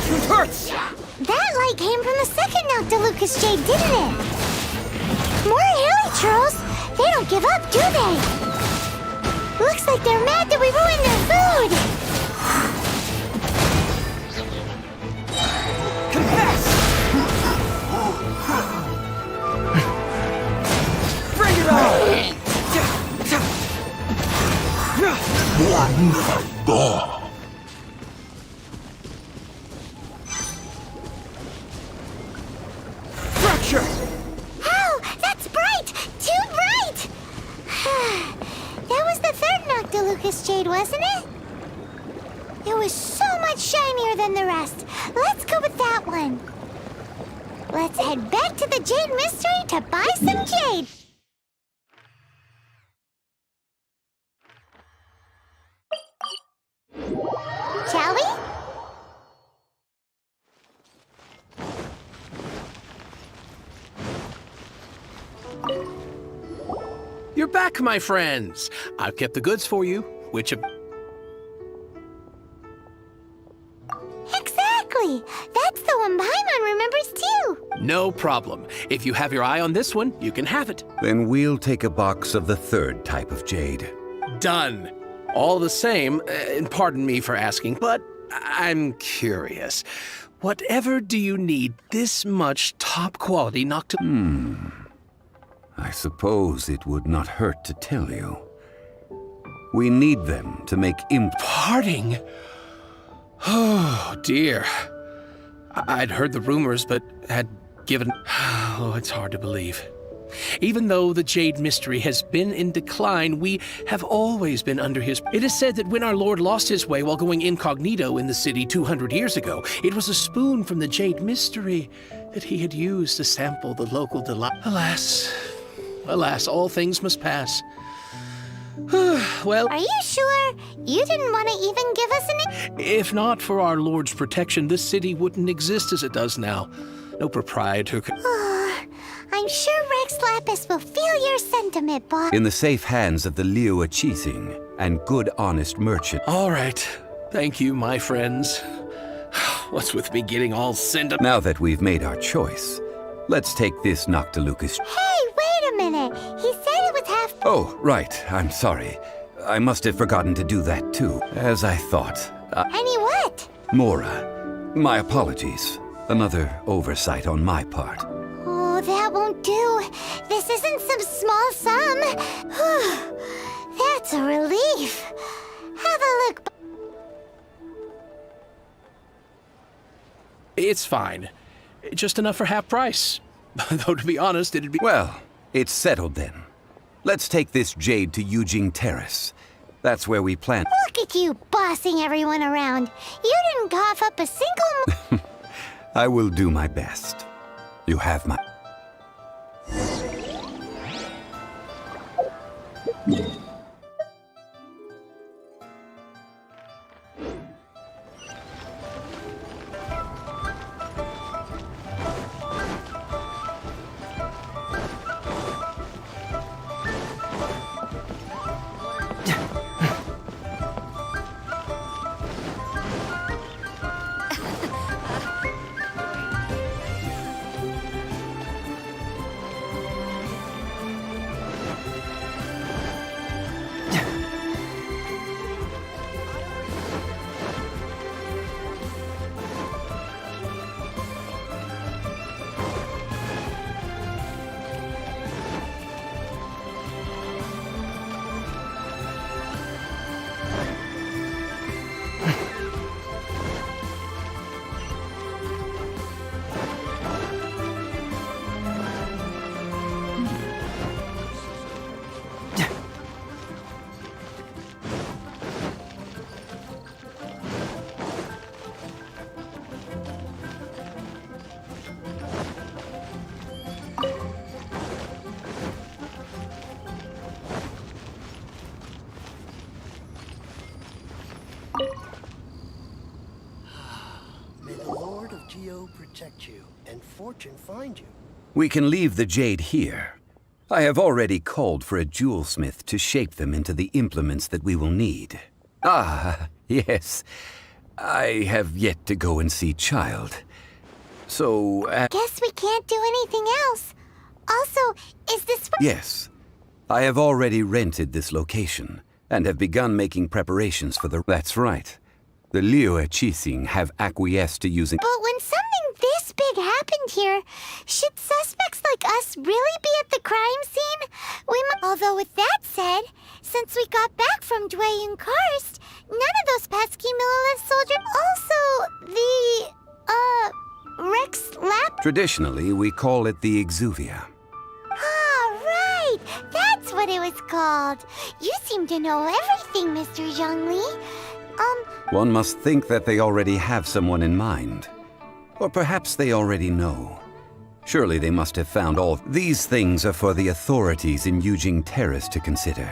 It hurts! That light came from the second Noctilucous Jade, didn't it? More Hilichurls! They don't give up, do they? Looks like they're mad that we ruined their food! Confess! Bring it on! Fracture! Ow! That's bright! Too bright! That was the third Noctilucous Jade, wasn't it? It was so much shinier than the rest. Let's go with that one. Let's head back to the Jade Mystery to buy some jade. Shall we? You're back, my friends. I've kept the goods for you, which have... Exactly! That's the one Paimon remembers too! No problem. If you have your eye on this one, you can have it. Then we'll take a box of the third type of jade. Done. All the same, and pardon me for asking, but I'm curious. Whatever do you need this much top-quality I suppose it would not hurt to tell you. We need them to make Parting? Oh, dear. I'd heard the rumors, but had given... Oh, it's hard to believe. Even though the Jade Mystery has been in decline, we have always been under his... It is said that when our Lord lost his way while going incognito in the city 200 years ago, it was a spoon from the Jade Mystery that he had used to sample the local delight. Alas, all things must pass. Well... Are you sure? You didn't want to even give us an... If not for our Lord's protection, this city wouldn't exist as it does now. No proprietor could... I'm sure Rex Lapis will feel your sentiment, boss. in the safe hands of the Liu Achising and good, honest merchant. All right. Thank you, my friends. What's with me getting all sentimental? Now that we've made our choice, let's take this Noctilucous. Hey, wait a minute. He said it was half... Oh, right. I'm sorry. I must have forgotten to do that too, as I thought. Any what? Mora, my apologies. Another oversight on my part. Oh, that won't do. This isn't some small sum. That's a relief. Have a look. It's fine. Just enough for half price. Though, to be honest, it'd be... Well, it's settled then. Let's take this jade to Yujing Terrace. That's where we plan. Look at you bossing everyone around. You didn't cough up a single... I will do my best. You have my... May the Lord of Geo protect you, and fortune find you. We can leave the jade here. I have already called for a jewelsmith to shape them into the implements that we will need. Ah, yes. I have yet to go and see Child. So, Guess we can't do anything else. Also, is this... Yes. I have already rented this location, and have begun making preparations for the... That's right. The Liu Qixing have acquiesced to using... But when something this big happened here, should suspects like us really be at the crime scene? Although with that said, since we got back from Dwayne Karst, none of those pesky Millelith soldiers... Also, the, Rex Lap... Traditionally, we call it the Exuvia. Ah, right! That's what it was called. You seem to know everything, Mr. Zhongli. One must think that they already have someone in mind. Or perhaps they already know. Surely they must have found all... These things are for the authorities in Yujing Terrace to consider.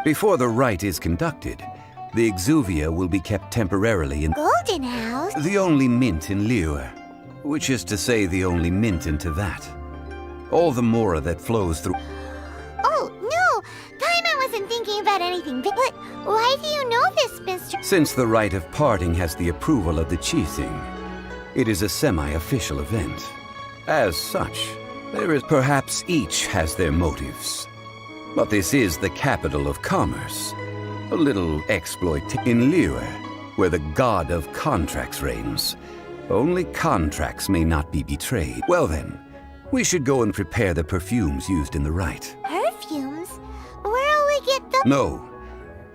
Before the rite is conducted, the Exuvia will be kept temporarily in... Golden House? The only mint in Liyue, which is to say the only mint into that. All the mora that flows through... Oh, no! Paimon wasn't thinking about anything, but why do you know this, Mr... Since the rite of parting has the approval of the Qixing, it is a semi-official event. As such, perhaps each has their motives. But this is the capital of commerce. A little exploit in Liyue, where the god of contracts reigns. Only contracts may not be betrayed. Well then, we should go and prepare the perfumes used in the rite. Perfumes? Where'll we get them? No.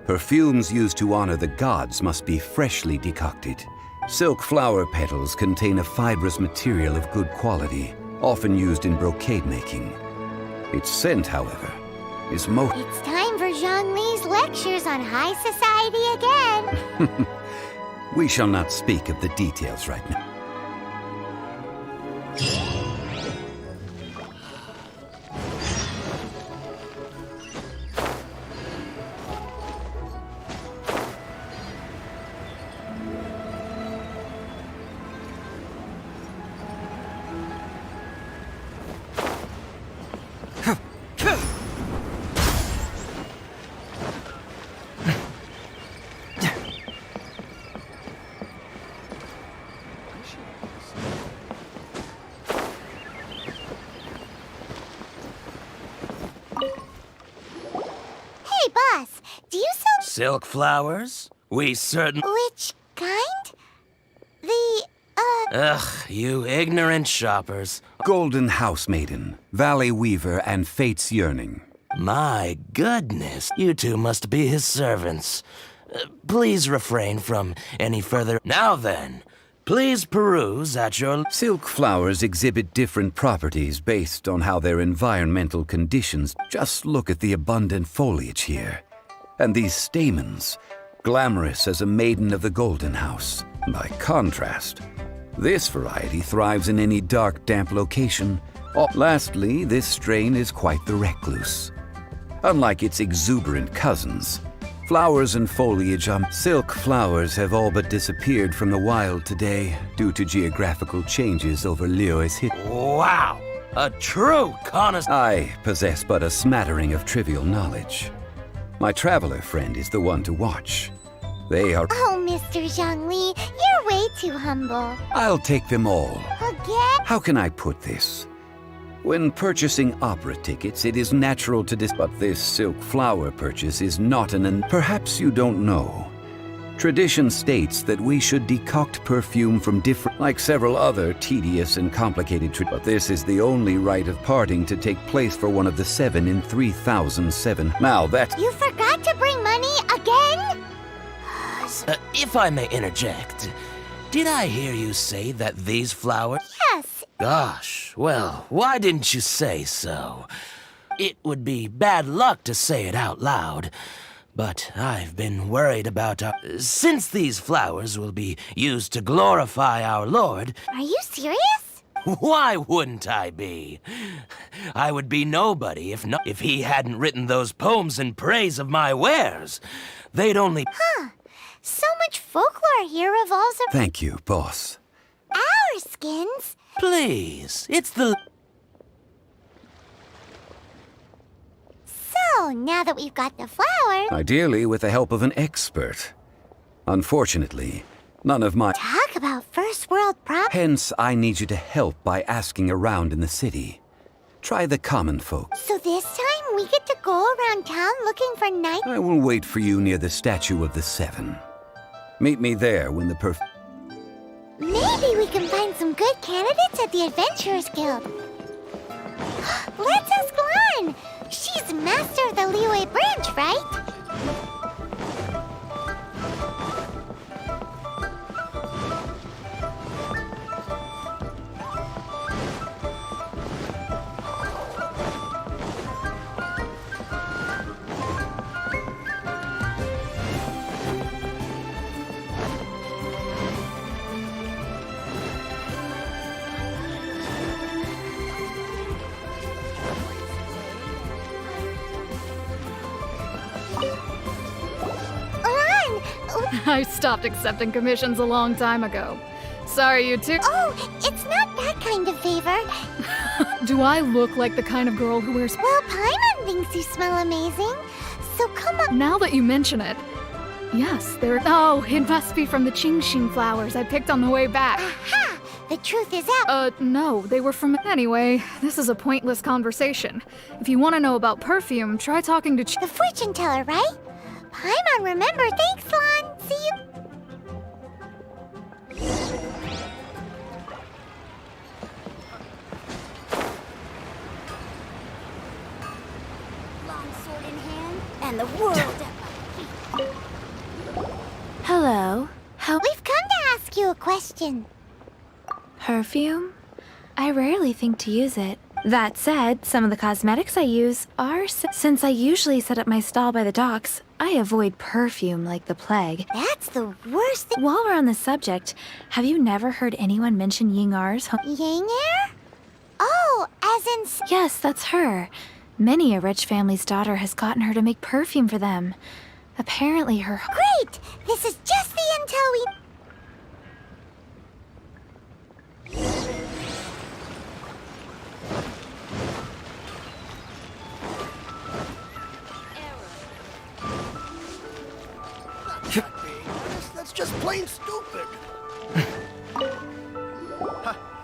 Perfumes used to honor the gods must be freshly decocted. Silk flower petals contain a fibrous material of good quality, often used in brocade making. Its scent, however, is most... It's time for Zhongli's lectures on high society again. We shall not speak of the details right now. Hey, boss, do you sell... Silk flowers? We certain... Which kind? Ugh, you ignorant shoppers. Golden House Maiden, Valley Weaver, and Fate's Yearning. My goodness, you two must be his servants. Please refrain from any further... Now then, please peruse at your... Silk flowers exhibit different properties based on how their environmental conditions... Just look at the abundant foliage here. And these stamens, glamorous as a maiden of the Golden House. By contrast, This variety thrives in any dark, damp location. Lastly, this strain is quite the recluse. Unlike its exuberant cousins, flowers and foliage on silk flowers have all but disappeared from the wild today due to geographical changes over Liyue's hit. Wow! A true connoisseur. I possess but a smattering of trivial knowledge. My traveler friend is the one to watch. They are... Oh, Mr. Zhongli, you're way too humble. I'll take them all. Again? How can I put this? When purchasing opera tickets, it is natural to but this silk flower purchase is not perhaps you don't know. Tradition states that we should decoct perfume from different, like several other tedious and complicated but this is the only rite of parting to take place for one of the 7 in 3007. Now that... You forgot to bring money again? If I may interject, did I hear you say that these flowers... Yes. Gosh, well, why didn't you say so? It would be bad luck to say it out loud, but I've been worried about our... Since these flowers will be used to glorify our Lord... Are you serious? Why wouldn't I be? I would be nobody if he hadn't written those poems in praise of my wares. They'd only... Huh. So much folklore here revolves around... Thank you, boss. Our skins? Please, it's the... So, now that we've got the flowers... Ideally with the help of an expert. Unfortunately, none of my... Talk about first world problems. Hence, I need you to help by asking around in the city. Try the common folk. So this time we get to go around town looking for night... I will wait for you near the Statue of the Seven. Meet me there when the Maybe we can find some good candidates at the Adventurers Guild. Let's ask Lan! She's master of the Liyue branch, right? I stopped accepting commissions a long time ago. Sorry, you two. Oh, it's not that kind of favor. Do I look like the kind of girl who wears... Well, Paimon thinks you smell amazing. So come on. Now that you mention it. Yes, they're... Oh, it must be from the Qingxin flowers I picked on the way back. Aha! The truth is out. No, they were from... Anyway, this is a pointless conversation. If you want to know about perfume, try talking to... The fortune teller, right? Paimon, remember. Thanks, Lan. See you. Long sword in hand, and the world at my feet. Hello. We've come to ask you a question. Perfume? I rarely think to use it. That said, some of the cosmetics I use are... Since I usually set up my stall by the docks, I avoid perfume like the plague. That's the worst thing. While we're on the subject, have you never heard anyone mention Ying-Er's home? Ying-Er? Oh, as in... Yes, that's her. Many a rich family's daughter has gotten her to make perfume for them. Apparently her... Great! This is just the intel we... That's just plain stupid.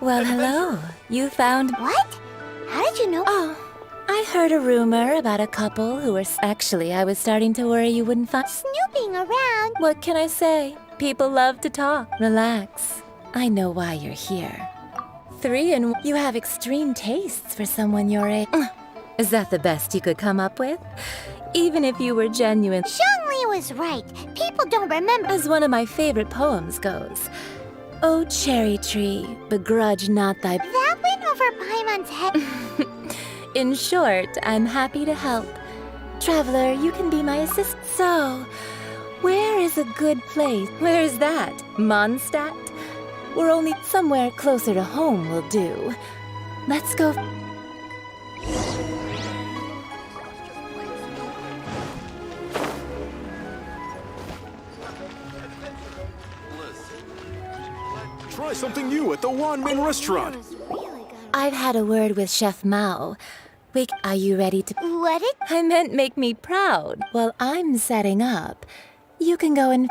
Well, hello. You found... What? How did you know? Oh, I heard a rumor about a couple who were... Actually, I was starting to worry you wouldn't find... Snooping around. What can I say? People love to talk. Relax. I know why you're here. 3 and... You have extreme tastes for someone your age. Is that the best you could come up with? Even if you were genuine... Zhongli was right. People don't remember... As one of my favorite poems goes, "O cherry tree, begrudge not thy..." That went over Paimon's head. In short, I'm happy to help. Traveler, you can be my assistant. So, where is a good place? Where is that? Mondstadt? We're only somewhere closer to home will do. Let's go. Try something new at the Wanmin restaurant. I've had a word with Chef Mao. Wait, are you ready to... What did... I meant make me proud. While I'm setting up, you can go and...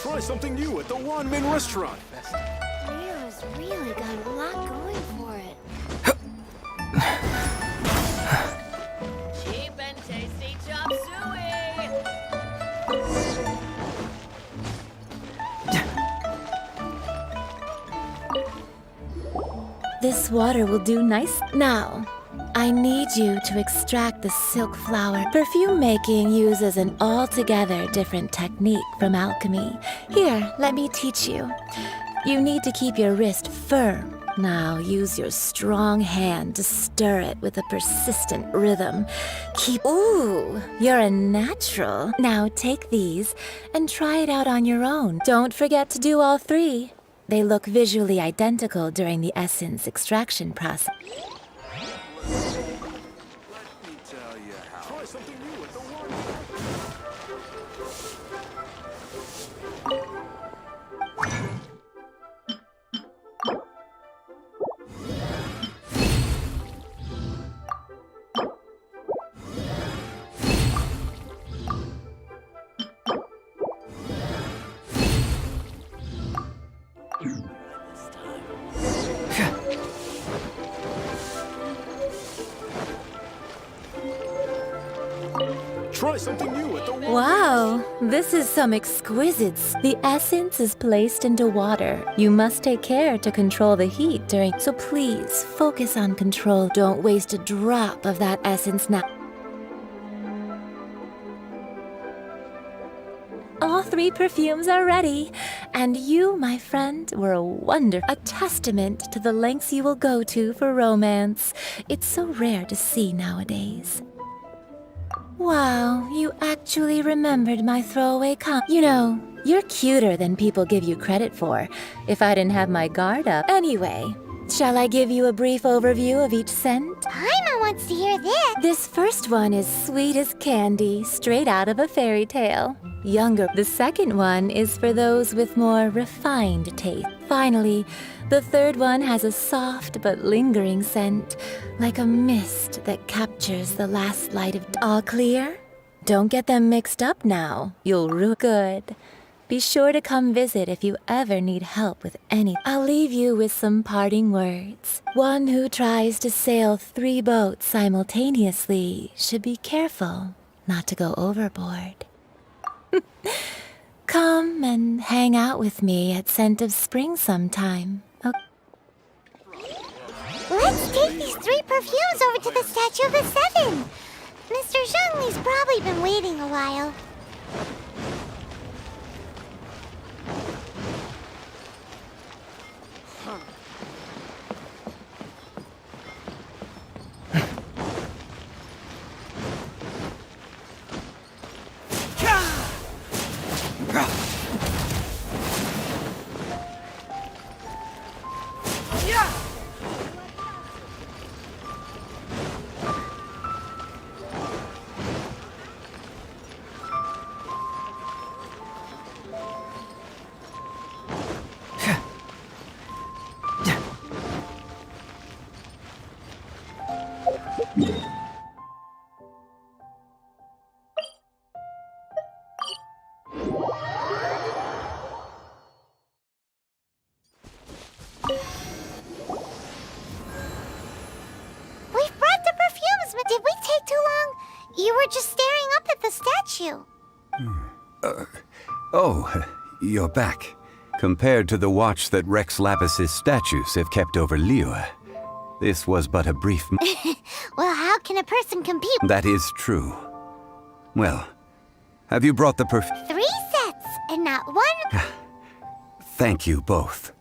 Try something new at the Wanmin restaurant. Leo's really got a lot going for it. Cheap and tasty chop suey! This water will do nice. Now, I need you to extract the silk flower. Perfume making uses an altogether different technique from alchemy. Here, let me teach you. You need to keep your wrist firm. Now use your strong hand to stir it with a persistent rhythm. Ooh, you're a natural. Now take these and try it out on your own. Don't forget to do all three. They look visually identical during the essence extraction process. Try something new at the Wanmin. Try something new at the Wanmin. Wow, this is some exquisite. The essence is placed into water. You must take care to control the heat during. So please focus on control. Don't waste a drop of that essence now. All three perfumes are ready, and you, my friend, were a testament to the lengths you will go to for romance. It's so rare to see nowadays. Wow, you actually remembered my throwaway You know, you're cuter than people give you credit for, if I didn't have my guard up. Anyway, shall I give you a brief overview of each scent? Paimon wants to hear this. This first one is sweet as candy, straight out of a fairy tale. Younger. The second one is for those with more refined taste. Finally, the third one has a soft but lingering scent, like a mist that captures the last light of All clear? Don't get them mixed up now. You'll ruin good. Be sure to come visit if you ever need help with any. I'll leave you with some parting words. One who tries to sail 3 boats simultaneously should be careful not to go overboard. Come and hang out with me at Scent of Spring sometime. Okay. Let's take these 3 perfumes over to the Statue of the Seven. Mr. Zhongli's probably been waiting a while. Did we take too long? You were just staring up at the statue. Oh, you're back. Compared to the watch that Rex Lapis's statues have kept over Liyue, this was but a brief... Well, how can a person compete? That is true. Well, have you brought the 3 sets, and not 1... Thank you both.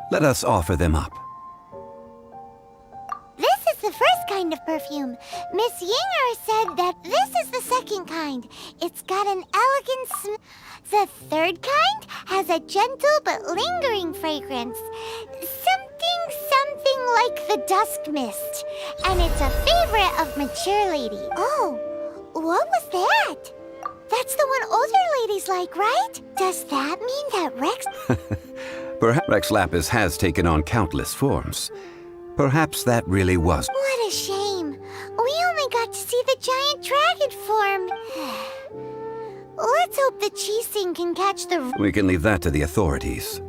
Let us offer them up. This is the first kind of perfume. Miss Yinger said that this is the second kind. It's got an elegant The third kind has a gentle but lingering fragrance. Something like the dusk mist. And it's a favorite of mature lady. Oh, what was that? That's the one older ladies like, right? Does that mean that Rex... Perhaps Rex Lapis has taken on countless forms. Perhaps that really was. What a shame. We only got to see the giant dragon form. Let's hope the Qixing can catch the... We can leave that to the authorities.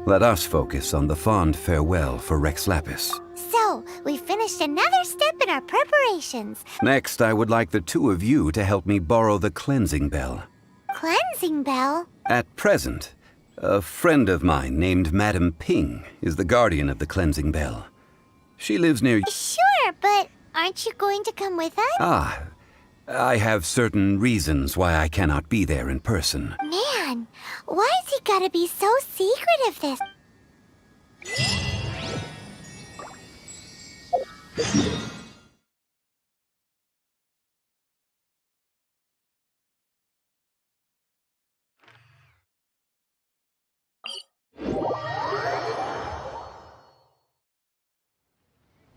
Let us focus on the fond farewell for Rex Lapis. So, we finished another step in our preparations. Next, I would like the two of you to help me borrow the cleansing bell. Cleansing bell? At present, a friend of mine named Madame Ping is the guardian of the cleansing bell. She lives near... Sure, but aren't you going to come with us? I have certain reasons why I cannot be there in person. Man, why has he gotta be so secretive this?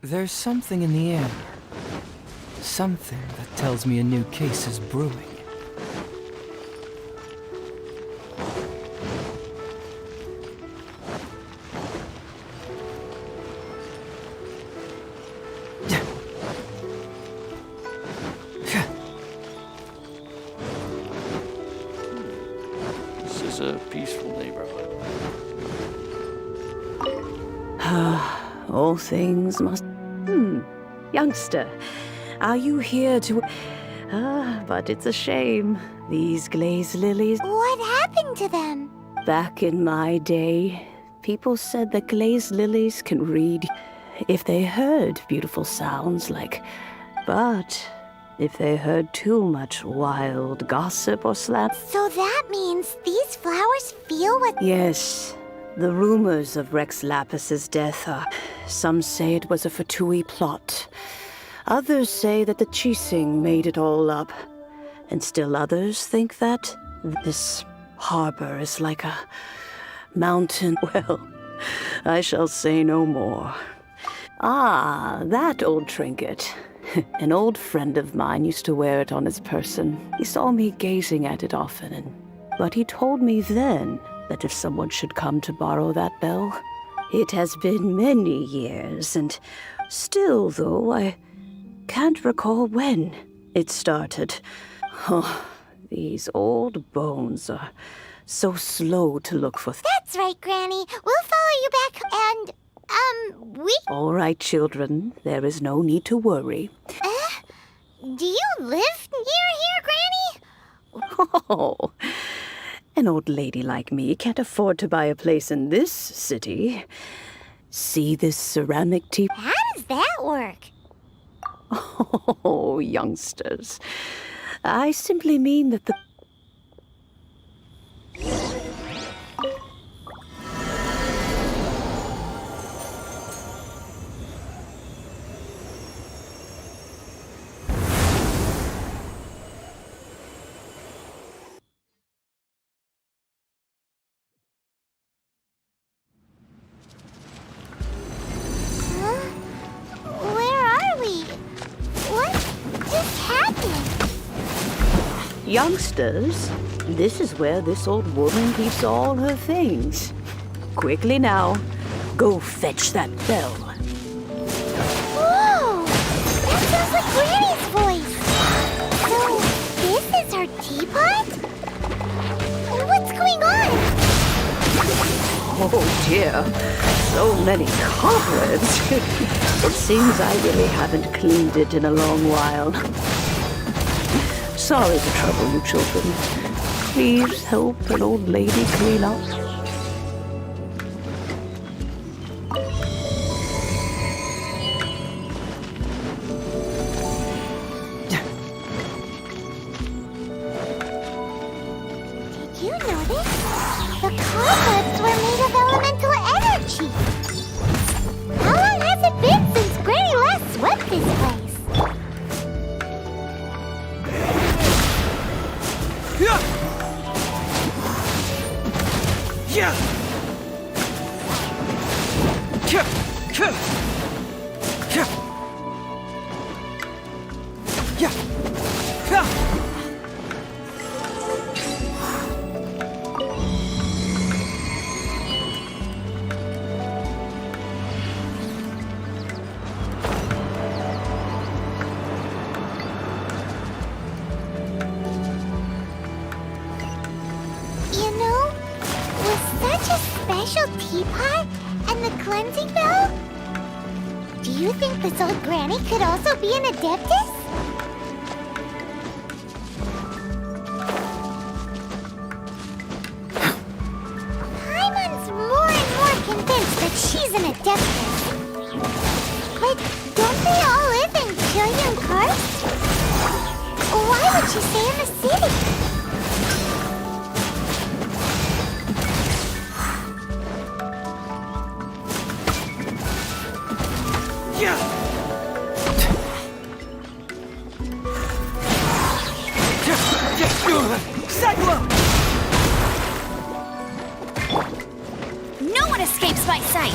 There's something in the air. Something that tells me a new case is brewing. This is a peaceful neighborhood. All things must... Youngster, are you here to... but it's a shame. These glazed lilies... What happened to them? Back in my day, people said that glazed lilies can read if they heard beautiful sounds like... But if they heard too much wild gossip or slant... So that means these flowers feel what... Yes. The rumors of Rex Lapis's death are... Some say it was a Fatui plot. Others say that the Qixing made it all up. And still others think that this harbor is like a mountain. Well, I shall say no more. Ah, that old trinket. An old friend of mine used to wear it on his person. He saw me gazing at it often, but he told me then that if someone should come to borrow that bell... It has been many years, and still, though, I can't recall when it started. Oh, these old bones are so slow to look for. That's right, Granny. We'll follow you back and, we... All right, children. There is no need to worry. Do you live near here, Granny? Oh, an old lady like me can't afford to buy a place in this city. See this ceramic tea? How does that work? Oh, youngsters. I simply mean that the... Youngsters, this is where this old woman keeps all her things. Quickly now, go fetch that bell. Whoa! That sounds like Granny's voice! So, this is her teapot? What's going on? Oh dear, so many cobwebs. It seems I really haven't cleaned it in a long while. Sorry to trouble you, children. Please help an old lady clean up. Did you notice? The cobwebs teapot and the cleansing bell? Do you think this old granny could also be an Adeptus? Paimon's more and more convinced that she's an Adeptus. But don't they all live in Trillium Karst? Why would she stay in the city? No one escapes my sight!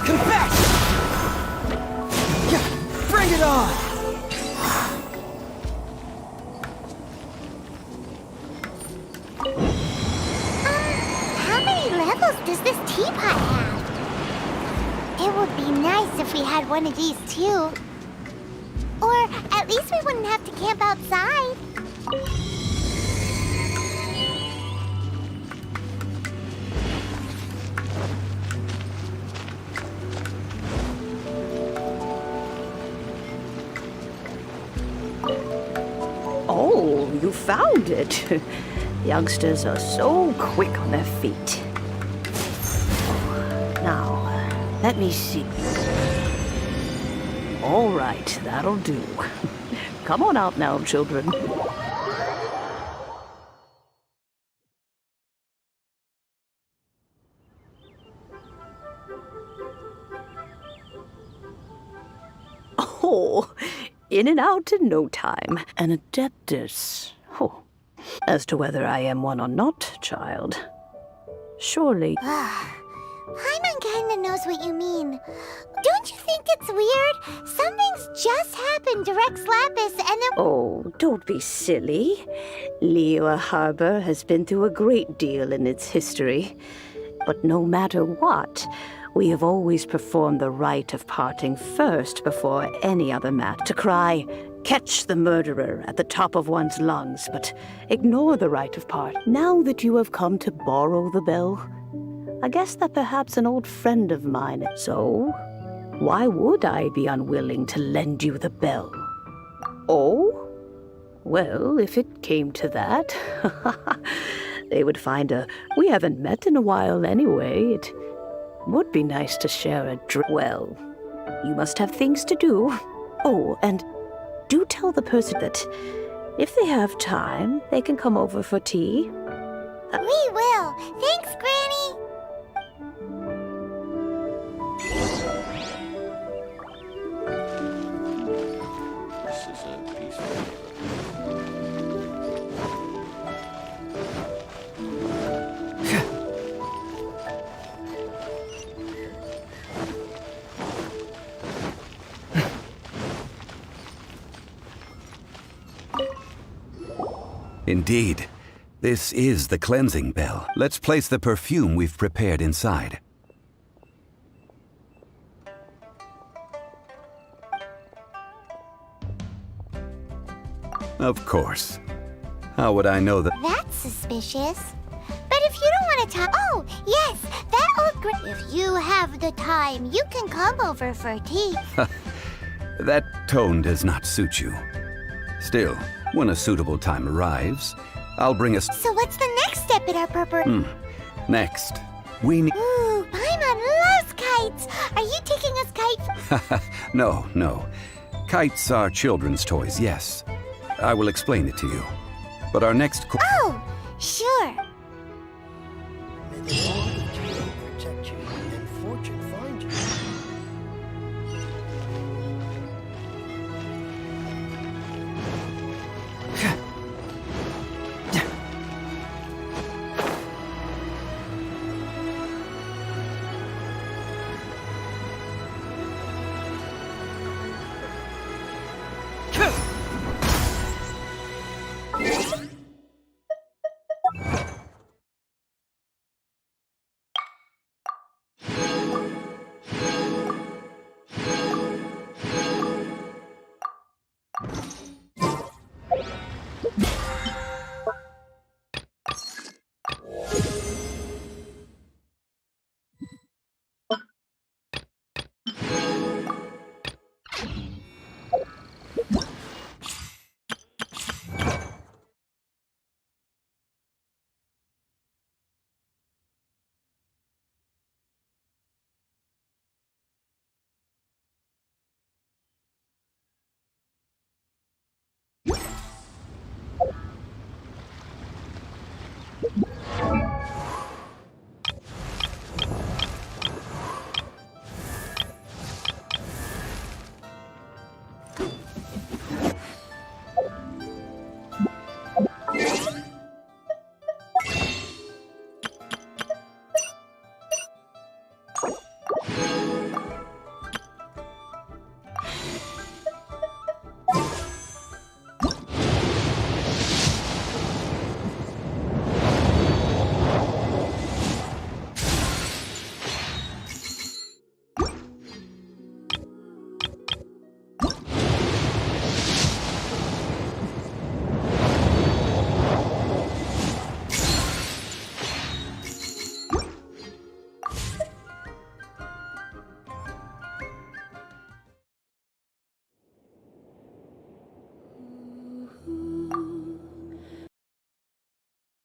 Come back! Bring it on! How many levels does this teapot have? It would be nice if we had one of these too. Or at least we wouldn't have to camp outside. Oh, you found it. Youngsters are so quick on their feet. Now, let me see. All right, that'll do. Come on out now, children. Oh, in and out in no time. An Adeptus. Oh. As to whether I am one or not, child, surely... Paimon kinda knows what you mean. Don't you think it's weird? Something's just happened to Rex Lapis and then... Oh, don't be silly. Liyue Harbor has been through a great deal in its history. But no matter what, we have always performed the rite of parting first before any other matter. To cry, catch the murderer at the top of one's lungs, but ignore the rite of part. Now that you have come to borrow the bell, I guess that perhaps an old friend of mine. So, why would I be unwilling to lend you the bell? Oh? Well, if it came to that, they would find we haven't met in a while anyway. It would be nice to share a drink. Well, you must have things to do. Oh, and do tell the person that if they have time, they can come over for tea. We will. Thanks, Granny. This is a peaceful Indeed. This is the cleansing bell. Let's place the perfume we've prepared inside. Of course. How would I know that? That's suspicious. But if you don't want to talk... Oh, yes, that old If you have the time, you can come over for tea. That tone does not suit you. Still, when a suitable time arrives, I'll bring us... So what's the next step in our preparation? Next, we need... Ooh, Paimon loves kites! Are you taking us kites? No. Kites are children's toys, yes. I will explain it to you. But our next... Oh, sure.